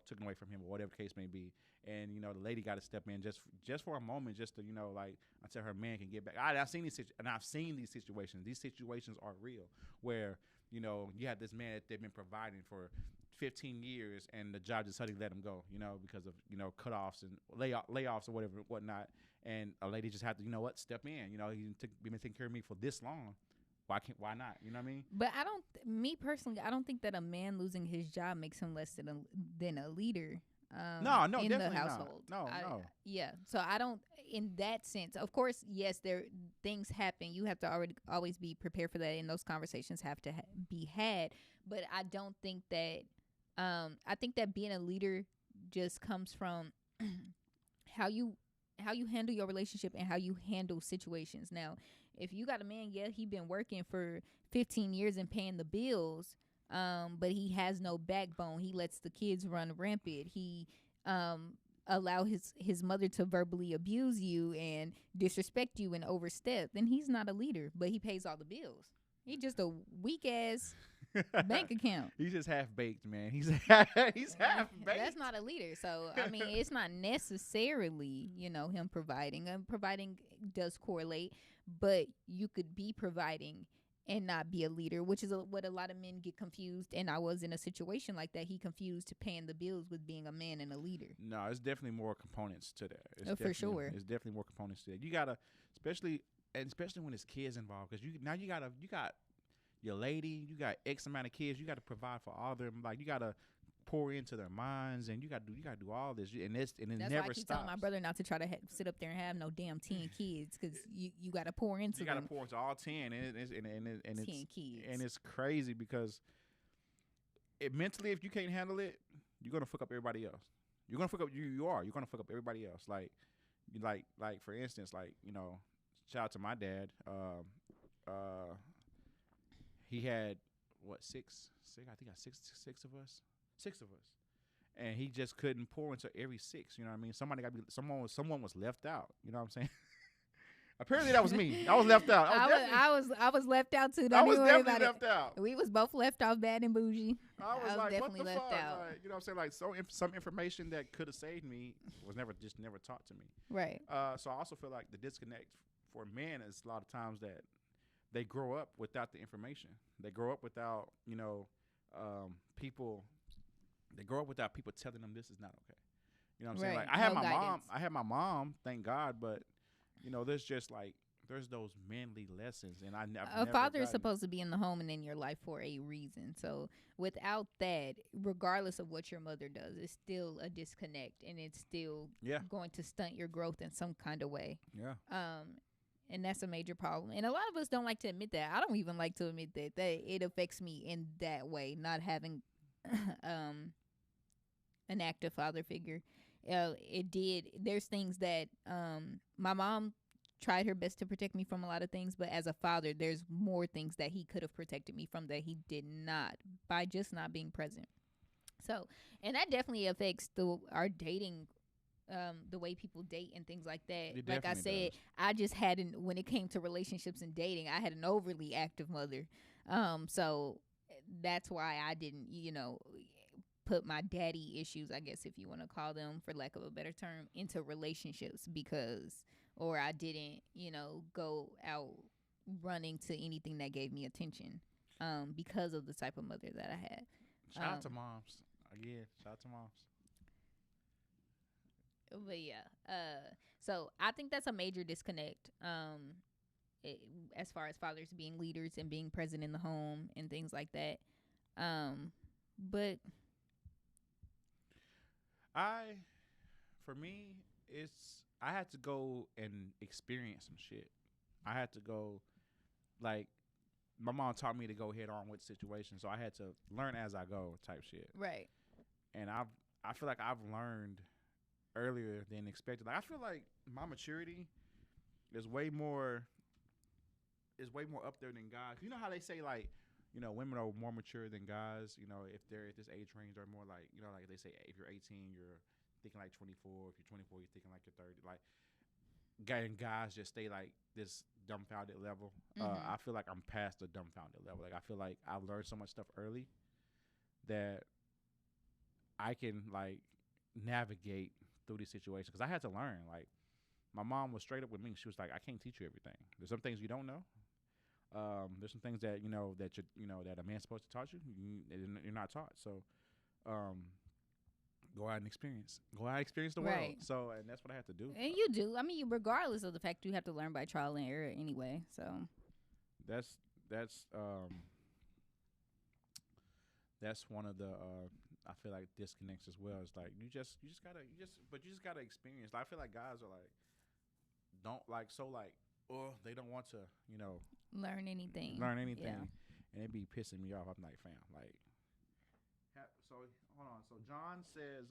taken away from him or whatever the case may be, and the lady got to step in just for a moment, just to like until her man can get back. I've seen these situations. These situations are real, where you have this man that they've been providing for 15 years, and the job just suddenly let him go, because of cutoffs and layoffs or whatnot. And a lady just had to, step in. He's been taking care of me for this long. Why not? You know what I mean? But me personally, I don't think that a man losing his job makes him less than a leader. No, in definitely the household. not. No. Yeah. So I don't, in that sense, of course, yes, things happen. You have to always be prepared for that, and those conversations have to be had. But I don't think that, I think that being a leader just comes from how you handle your relationship and how you handle situations. Now, if you got a man, he been working for 15 years and paying the bills, but he has no backbone. He lets the kids run rampant. He allow his mother to verbally abuse you and disrespect you and overstep. Then he's not a leader, but he pays all the bills. He just a weak ass bank account. He's just half baked, man. He's half baked. That's not a leader. So I mean, it's not necessarily him providing. Providing does correlate, but you could be providing and not be a leader, which is what a lot of men get confused. And I was in a situation like that. He confused paying the bills with being a man and a leader. No, it's definitely more components to that. For sure, it's definitely more components to that. You gotta, especially when there's kids involved, because you got your lady, you got X amount of kids, you got to provide for all of them. Like, you got to pour into their minds, and you got to do all this, and it That's never why I keep stops. telling my brother not to try to sit up there and have no damn 10 kids, because you got to pour into them. You got to pour into all 10, and it's 10 kids, and it's crazy because mentally, if you can't handle it, you're gonna fuck up everybody else. You're gonna fuck up You're gonna fuck up everybody else. Like for instance, shout out to my dad. He had six? I think I got six of us, and he just couldn't pour into every six. You know what I mean? Someone was left out. You know what I'm saying? Apparently that was me. I was left out. I was left out too. I Don't was even worry definitely about left out. We was both left off bad and bougie. I was like, what the definitely fuck? left out. Like, you know what I'm saying? Like, some information that could have saved me was never taught to me. Right. So I also feel like the disconnect for men is a lot of times that they grow up without the information. They grow up without, people. They grow up without people telling them this is not okay. You know what I'm saying? Right. Like, I had No my guidance. mom. I had my mom. Thank God. But there's just like there's those manly lessons, and A father is supposed to be in the home and in your life for a reason. So without that, regardless of what your mother does, it's still a disconnect, and it's still going to stunt your growth in some kind of way. Yeah. And that's a major problem. And a lot of us don't like to admit that. I don't even like to admit that it affects me in that way, not having an active father figure. It did. There's things that my mom tried her best to protect me from a lot of things, but as a father, there's more things that he could have protected me from that he did not by just not being present. So, and that definitely affects our dating, the way people date and things like that. It Like I definitely said, does. I just hadn't, when it came to relationships and dating, I had an overly active mother. So that's why I didn't, put my daddy issues, I guess, if you want to call them, for lack of a better term, into relationships or I didn't, go out running to anything that gave me attention, because of the type of mother that I had. Shout out to moms. Again, shout out to moms. But yeah, so I think that's a major disconnect, as far as fathers being leaders and being present in the home and things like that. But for me, I had to go and experience some shit. I had to go, like, my mom taught me to go head on with situations, so I had to learn as I go type shit. right. And I feel like I've learned earlier than expected. Like, I feel like my maturity is way more up there than guys. You know how they say, like, women are more mature than guys. If they're at this age range, they're more like, like they say, if you're 18, you're thinking like 24. If you're 24, you're thinking like you're 30. Like, guys just stay like this dumbfounded level. I feel like I'm past the dumbfounded level. Like, I feel like I've learned so much stuff early that I can, like, navigate through these situations. Because I had to learn. Like, my mom was straight up with me. She was like, I can't teach you everything. There's some things you don't know. There's some things that that a man's supposed to teach you. You're not taught. So, go out and experience. Go out and experience the world. Right. So, and that's what I have to do. And you do. I mean, regardless of the fact you have to learn by trial and error anyway. So That's one of the I feel like disconnects as well. It's like you just gotta experience. Like, I feel like guys are like they don't want to learn anything. Yeah. And it be pissing me off. I'm like, fam, like. So hold on. So John says,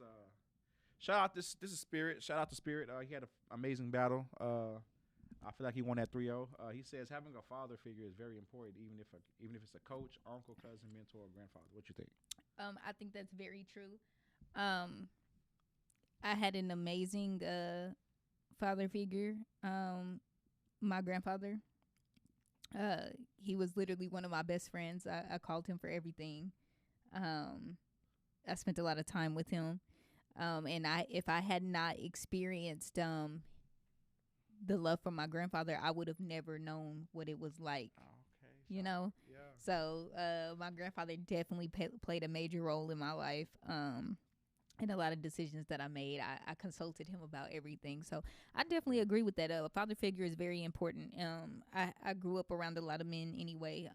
shout out this is Spirit. Shout out to Spirit. He had an amazing battle. I feel like he won that 3-0. He says having a father figure is very important, even if it's a coach, uncle, cousin, mentor, or grandfather. What you think? I think that's very true. I had an amazing father figure. My grandfather. He was literally one of my best friends. I called him for everything. I spent a lot of time with him. And if I had not experienced the love from my grandfather, I would have never known what it was like. Okay. Yeah. So my grandfather definitely played a major role in my life. And a lot of decisions that I made, I consulted him about everything. So I definitely agree with that. A father figure is very important. I grew up around a lot of men anyway.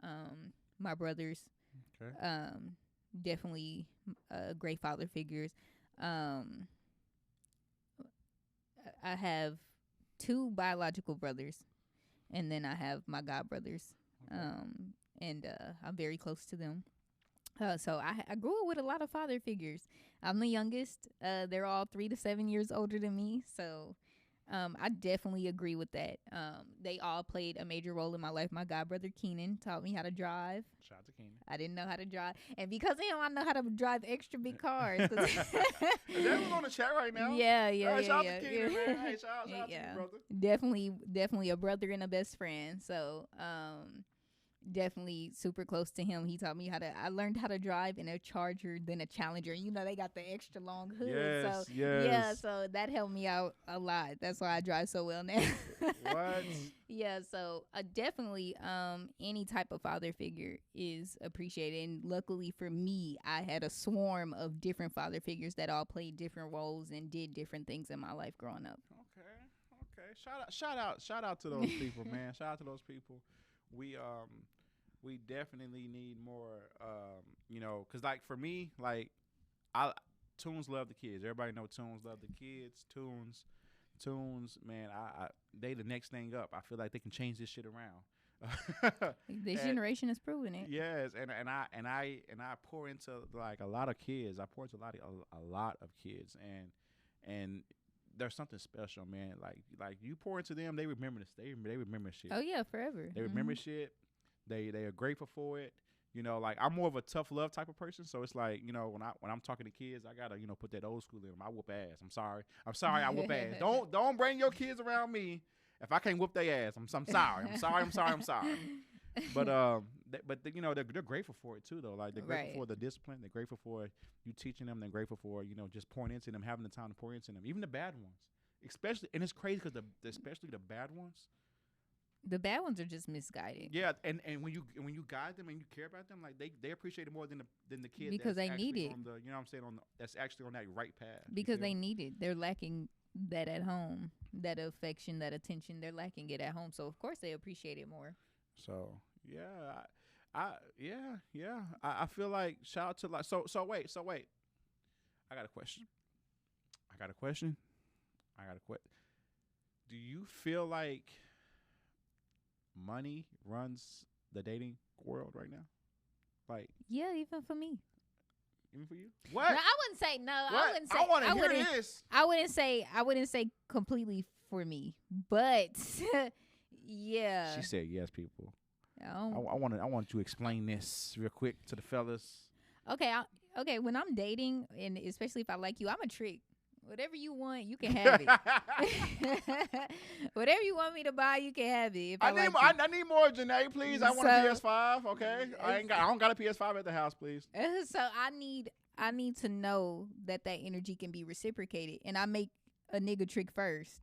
My brothers, definitely great father figures. I have 2 biological brothers, and then I have my god brothers. And I'm very close to them. So I grew up with a lot of father figures. I'm the youngest. They're all 3 to 7 years older than me. So I definitely agree with that. They all played a major role in my life. My god brother Keenan taught me how to drive. Shout out to Keenan. I didn't know how to drive, and because of him, I know how to drive extra big cars. Is that who's on the chat right now? Yeah. Shout out to Keenan, man. Hey, shout out to you, brother. Definitely a brother and a best friend. So, definitely super close to him. He taught me I learned how to drive in a Charger, then a Challenger. You know, they got the extra long hood. Yes, so yes. yeah, so that helped me out a lot. That's why I drive so well now. What? Yeah, so definitely any type of father figure is appreciated. And luckily for me, I had a swarm of different father figures that all played different roles and did different things in my life growing up. Okay. Shout out to those people, man. Shout out to those people. We definitely need more, you know, because, like, for me, like, Tunes love the kids. Everybody know Tunes love the kids. Tunes, man, they the next thing up. I feel like they can change this shit around. This generation has proven it. Yes, and I pour into, like, a lot of kids. I pour into a lot of kids, and there's something special, man. Like you pour into them, they remember this. They remember shit. Oh yeah, forever. They remember shit. They are grateful for it. You know, like, I'm more of a tough love type of person, so it's like, you know, when I'm talking to kids, I gotta, you know, put that old school in them. I whoop ass. I'm sorry, I whoop ass. Don't bring your kids around me if I can't whoop their ass. I'm sorry. I'm sorry. But you know, they're grateful for it too, though. Like, they're grateful for the discipline. They're grateful for you teaching them. They're grateful for, you know, just pouring into them, having the time to pour into them. Even the bad ones, especially, and it's crazy because especially the bad ones. The bad ones are just misguided. Yeah, and when you guide them and you care about them, like, they appreciate it more than the kids, because they need it. On the, you know what I'm saying, that's actually on that right path. Because they need it. They're lacking that at home, that affection, that attention. They're lacking it at home, so of course they appreciate it more. So yeah, I feel like, shout out to, like, so wait. I got a question. Do you feel like money runs the dating world right now? Like, yeah, even for me. Even for you? What? No, I wouldn't say no. What? I wouldn't say. I want to hear this. I wouldn't say completely for me, but yeah. She said yes, people. I want you to explain this real quick to the fellas. Okay, okay. When I'm dating, and especially if I like you, I'm a trick. Whatever you want, you can have it. Whatever you want me to buy, you can have it. If I need more, Janae, please. I want a PS5. Okay, I don't got a PS5 at the house, please. So I need to know that energy can be reciprocated, and I make a nigga trick first.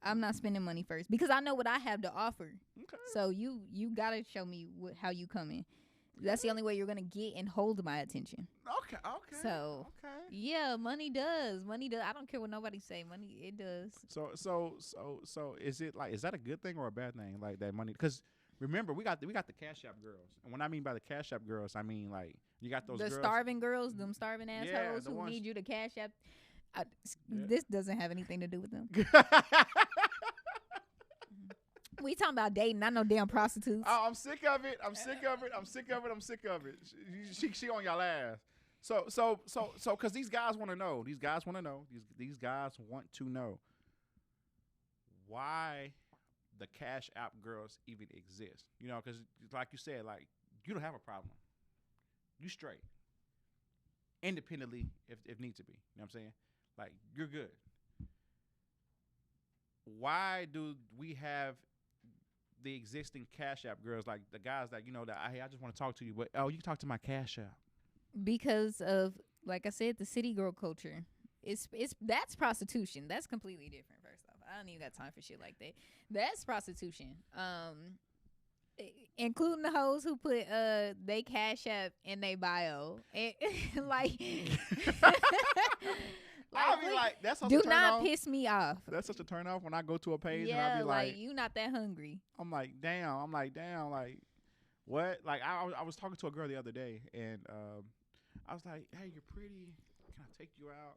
I'm not spending money first because I know what I have to offer. Okay. So you gotta show me how you coming. That's the only way you're gonna get and hold my attention. Okay. So yeah, money does. I don't care what nobody say. Money, it does. So is it like, is that a good thing or a bad thing? Like, that money? Because remember, we got the Cash App girls, and when I mean by the Cash App girls, I mean, like, you got those starving girls, them starving assholes who need you to cash app. This doesn't have anything to do with them. We talking about dating, not no damn prostitutes. Oh, I'm sick of it. She on y'all ass. So, because these guys want to know. These guys want to know why the Cash App girls even exist. You know, because like you said, like, you don't have a problem. You straight. Independently, if need to be. You know what I'm saying? Like, you're good. Why do we have the existing Cash App girls, like the guys that, you know, that I just want to talk to you, but you talk to my Cash App? Because of, like I said, the city girl culture. That's prostitution. That's completely different. First off, I don't even got time for shit like that. That's prostitution. Including the hoes who put they Cash App in their bio, and, like. I'll be like, that's such do a turn not off. Piss me off. That's such a turn off when I go to a page and yeah, I be like, you not that hungry. I'm like, damn, like, what? Like, I was talking to a girl the other day, and I was like, hey, you're pretty. Can I take you out?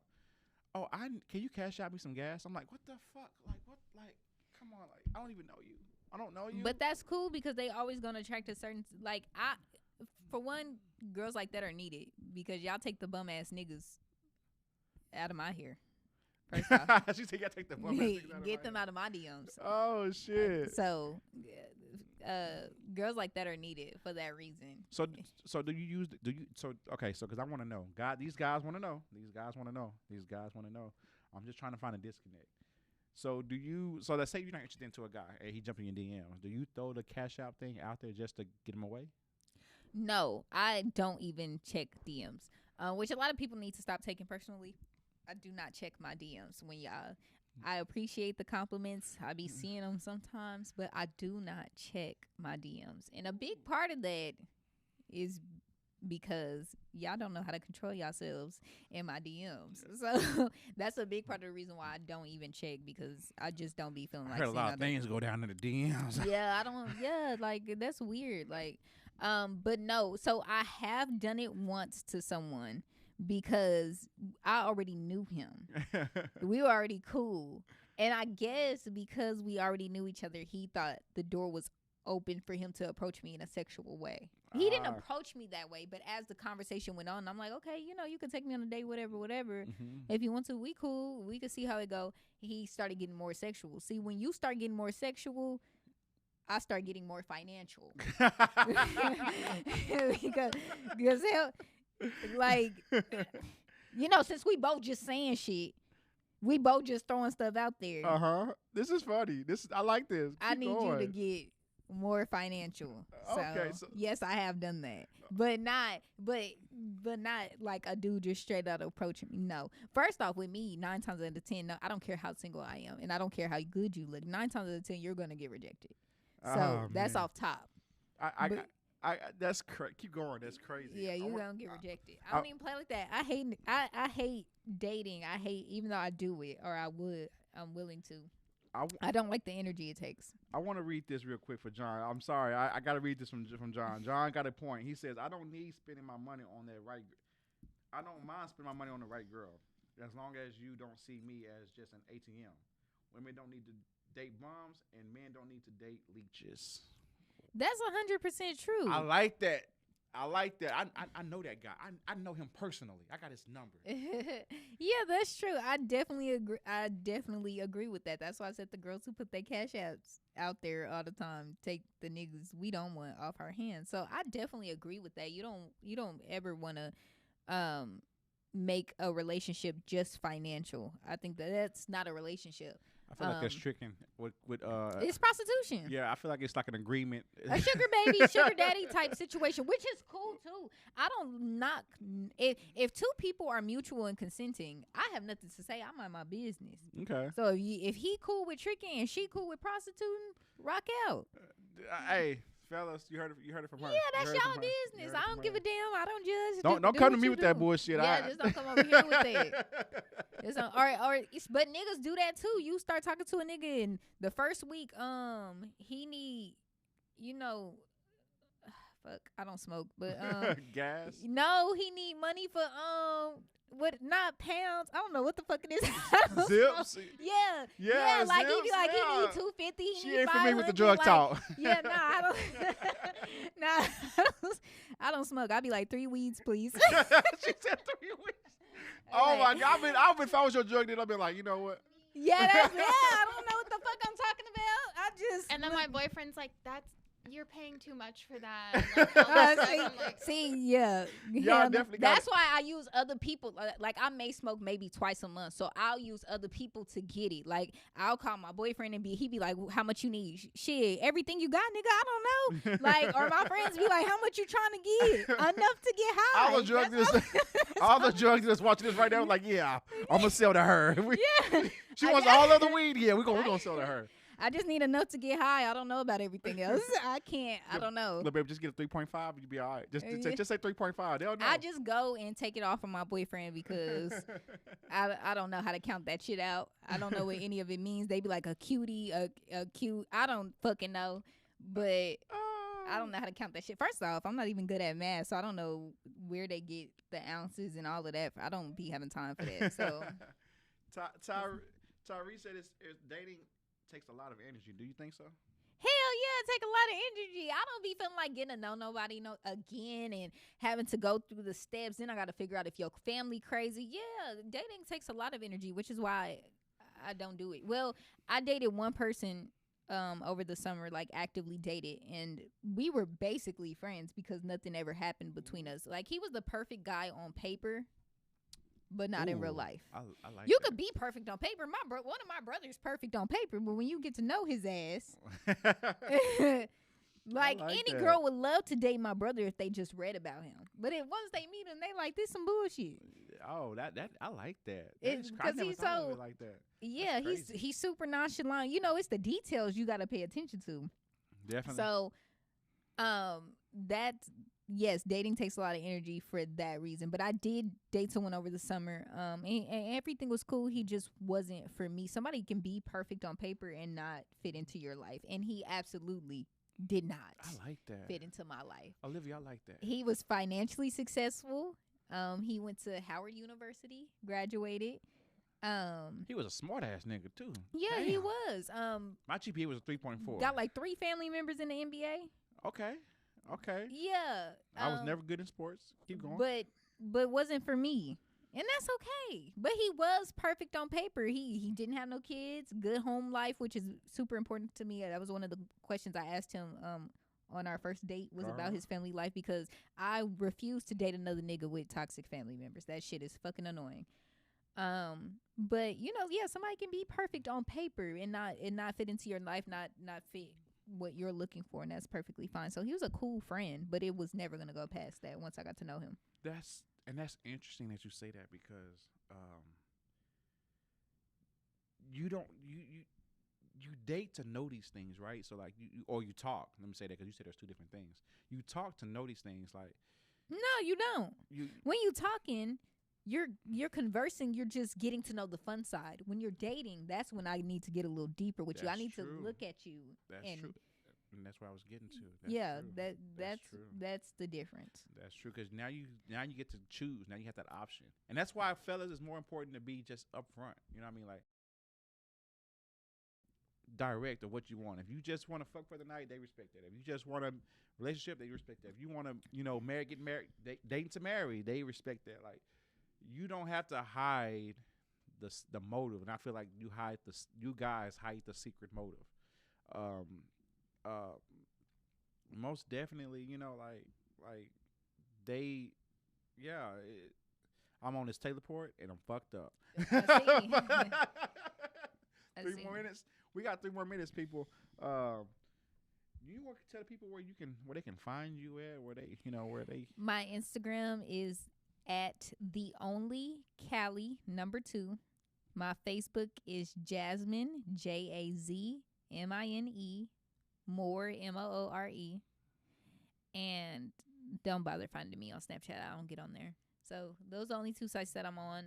Oh, can you Cash App me some gas? I'm like, what the fuck? Like, what? Like, come on, like, I don't even know you. I don't know you. But that's cool because they always gonna attract a certain, like, for one, girls like that are needed because y'all take the bum ass niggas out of my hair. First off, She said, "You gotta take the bum ass niggas out of get my-" them out of my DMs. Oh shit. So, girls like that are needed for that reason. So do you okay? So because I want to know, these guys want to know. I'm just trying to find a disconnect. So so let's say you're not interested into a guy and he jump in your DMs. Do you throw the cash out thing out there just to get him away? No, I don't even check DMs, which a lot of people need to stop taking personally. I do not check my DMs when y'all. I appreciate the compliments. I be seeing them sometimes, but I do not check my DMs. And a big part of that is because y'all don't know how to control yourselves in my DMs. So that's a big part of the reason why I don't even check, because I just don't be feeling like I heard a lot of things go down in the DMs. Yeah, I don't. Yeah, like that's weird. Like, but no. So I have done it once to someone because I already knew him. We were already cool. And I guess because we already knew each other, he thought the door was open for him to approach me in a sexual way. He didn't approach me that way, but as the conversation went on, I'm like, okay, you can take me on a date, whatever. Mm-hmm. If you want to, we cool. We can see how it go. He started getting more sexual. See, when you start getting more sexual, I start getting more financial. because hell, like, since we both just saying shit, we both just throwing stuff out there. This is funny. I like this. I need you to get more financial. So yes, I have done that, but not like a dude just straight out approaching me. No. First off, with me, 9 times out of 10, no, I don't care how single I am, and I don't care how good you look. 9 times out of 10, you're gonna get rejected. So that's off top. That's keep going. That's crazy. Yeah, you're gonna get rejected. I don't even play like that. I hate dating. I hate, even though I do it, or I'm willing to. I don't like the energy it takes. I want to read this real quick for John. I'm sorry. I got to read this from John. John got a point. He says, I don't need spending my money on that right. I don't mind spending my money on the right girl, as long as you don't see me as just an ATM. Women don't need to date bums, and men don't need to date leeches. That's 100% true. I like that. I know that guy. I know him personally. I got his number. Yeah, that's true. I definitely agree with that. That's why I said the girls who put their cash apps out there all the time take the niggas we don't want off our hands. So I definitely agree with that. You don't ever want to make a relationship just financial. I think that's not a relationship. I feel like it's tricking with it's prostitution. Yeah, I feel like it's like an agreement. A sugar baby, sugar daddy type situation, which is cool too. I don't knock if two people are mutual and consenting. I have nothing to say. I mind my business. Okay. So if he cool with tricking and she cool with prostituting, rock out. Hey, fellas, you heard it from her. Yeah, that's y'all business. I don't give a damn. I don't judge. Don't come to me with that bullshit. Yeah, just don't come over here with that. But niggas do that too. You start talking to a nigga in the first week, he need, fuck, I don't smoke, but gas. No, he need money for not pounds. I don't know what the fuck it is. Zips. Yeah. Like zips, he be like, he need 250. She ain't for me with the drug talk. Yeah, I don't. I don't smoke. I be like 3 weeds, please. She said 3 weeds. Oh my God! If I was your drug dealer, I'd be like, you know what? Yeah, I don't know what the fuck I'm talking about. And then my boyfriend's like, you're paying too much for that. Definitely. That's why I use other people. Like I may smoke maybe twice a month, so I'll use other people to get it. Like I'll call my boyfriend and he be like, "How much you need? Shit, everything you got, nigga. I don't know." Like, or my friends be like, "How much you trying to get? Enough to get high." All the drug dealers watching this right now, like, yeah, I'm gonna sell to her. She wants all of the weed. Yeah, we're gonna sell to her. I just need enough to get high. I don't know about everything else. I can't. I don't know. Look, baby, just get a 3.5. You'll be all right. Just say 3.5. They'll know. I just go and take it off from my boyfriend because I don't know how to count that shit out. I don't know what any of it means. They be like a cutie, a cute. I don't fucking know. But I don't know how to count that shit. First off, I'm not even good at math, so I don't know where they get the ounces and all of that. I don't be having time for that. So Tyree said it's dating takes a lot of energy. Do you think so? Hell yeah, it take a lot of energy. I don't be feeling like getting to know nobody again and having to go through the steps. Then I got to figure out if your family crazy. Yeah, dating takes a lot of energy, which is why I don't do it. Well, I dated one person over the summer, like actively dated, and we were basically friends because nothing ever happened between us. Like, he was the perfect guy on paper, but not in real life. I like You that. could be perfect on paper. One of my brothers perfect on paper, but when you get to know his ass, like any that. girl would love to date my brother if they just read about him. But once they meet him, they like, this some bullshit. Oh, that I like that. It's I because never he's thought of so it like that. yeah, That's crazy. he's super nonchalant. You know, it's the details you got to pay attention to. Definitely. So, that's yes, dating takes a lot of energy for that reason. But I did date someone over the summer. And everything was cool. He just wasn't for me. Somebody can be perfect on paper and not fit into your life, and he absolutely did not. I like that. Fit into my life. Olivia, I like that. He was financially successful. He went to Howard University, graduated. He was a smart ass nigga too. Yeah, Damn. he was. My GPA was a 3.4. Got like 3 family members in the NBA. Okay. Yeah. I was never good in sports. Keep going. But wasn't for me. And that's okay. But he was perfect on paper. He didn't have no kids, good home life, which is super important to me. That was one of the questions I asked him on our first date was about his family life, because I refuse to date another nigga with toxic family members. That shit is fucking annoying. But you know, yeah, somebody can be perfect on paper and not fit into your life, not fit what you're looking for, and that's perfectly fine. So he was a cool friend, but it was never gonna go past that once I got to know him. That's interesting that you say that, because you date to know these things, right? So like you talk. Let me say that because you said there's two different things. You talk to know these things. Like, no, you don't. When you talking, you're conversing. You're just getting to know the fun side. When you're dating, that's when I need to get a little deeper with you. I need to look at you. That's true. And that's what I was getting to. That's true. That's the difference. That's true, because now you get to choose. Now you have that option, and that's why, fellas, it's more important to be just upfront. You know what I mean? Like, direct of what you want. If you just want to fuck for the night, they respect that. If you just want a relationship, they respect that. If you want to, get married, date to marry, they respect that. Like, you don't have to hide the motive, and I feel like you guys hide the secret motive. Most definitely, like they, yeah. I'm on this Taylor port and I'm fucked up. I see. 3 more minutes. We got 3 more minutes, people. You want to tell people where they can find you at, where they. My Instagram is at the only Cali 2. My Facebook is Jasmine JAZMINE Moore MOORE, and don't bother finding me on Snapchat. I don't get on there. So those are the only 2 sites that I'm on.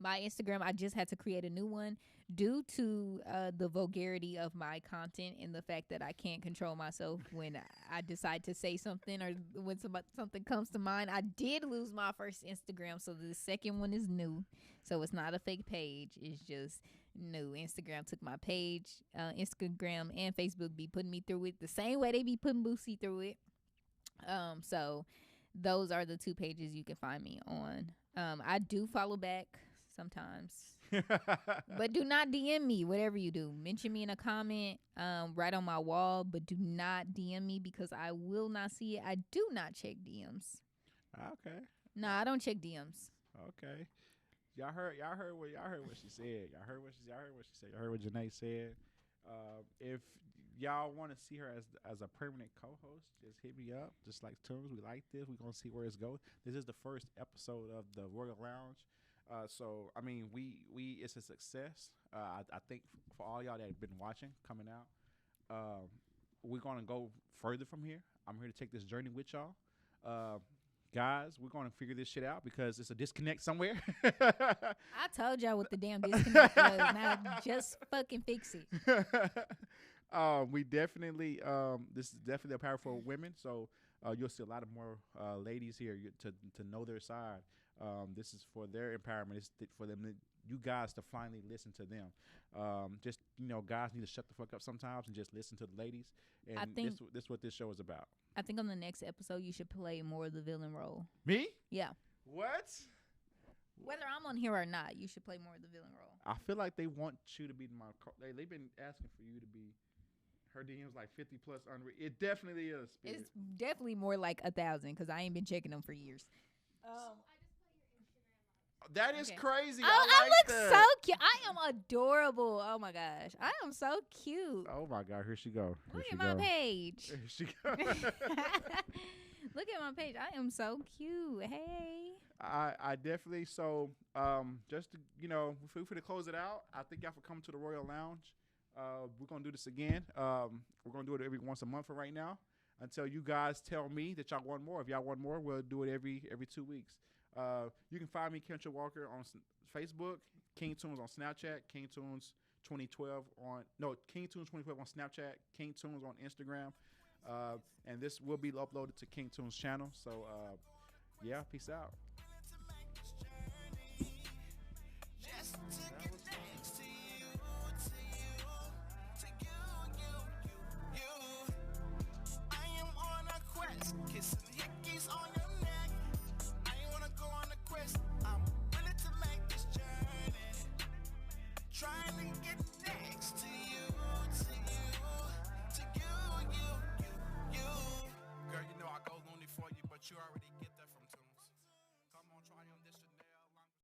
My Instagram, I just had to create a new one due to the vulgarity of my content and the fact that I can't control myself when I decide to say something or when something comes to mind. I did lose my first Instagram, so the second one is new. So it's not a fake page. It's just new. Instagram took my page. Instagram and Facebook be putting me through it the same way they be putting Boosie through it. So those are the 2 pages you can find me on. I do follow back sometimes, but do not DM me. Whatever you do, mention me in a comment, right on my wall, but do not DM me because I will not see it. I do not check DMs. Okay. No, I don't check DMs. Okay. Y'all heard what she said. Y'all heard what she said. Y'all heard what Janae said. If y'all want to see her as a permanent co-host, just hit me up. Just like Tunes, we like this. We're gonna see where it's going. This is the first episode of the Royal Lounge. So I mean, we it's a success. I think for all y'all that have been watching, coming out, we're gonna go further from here. I'm here to take this journey with y'all. Guys, we're going to figure this shit out because it's a disconnect somewhere. I told y'all what the damn disconnect was. Now just fucking fix it. We definitely, this is definitely a powerful women. So you'll see a lot of more ladies here to know their side. This is for their empowerment. It's for them you guys to finally listen to them. Just guys need to shut the fuck up sometimes and just listen to the ladies. And I think this what this show is about. I think on the next episode you should play more of the villain role. Me? Yeah. What? Whether I'm on here or not, you should play more of the villain role. I feel like they want you to be they've been asking for you to be. Her DM's like 50 plus unread. It definitely is. Spirit. It's definitely more like 1,000 because I ain't been checking them for years. That is Okay. crazy. Oh, I like look that. so cute. I am adorable. Oh my gosh, I am so cute. Oh my God, here she go. Here Look she at my go. page. Here she go. Look at my page. I am so cute. Hey. I definitely just to, if we close it out, I think y'all for coming to the Royal Lounge. We're gonna do this again. We're gonna do it every once a month for right now until you guys tell me that y'all want more. If y'all want more, we'll do it every 2 weeks. You can find me, Kendra Walker, on Facebook, King Tunes on Snapchat, King Tunes 2012 King Tunes 2012 on Snapchat, King Tunes on Instagram, and this will be uploaded to King Tunes channel. So yeah, peace out. Kissing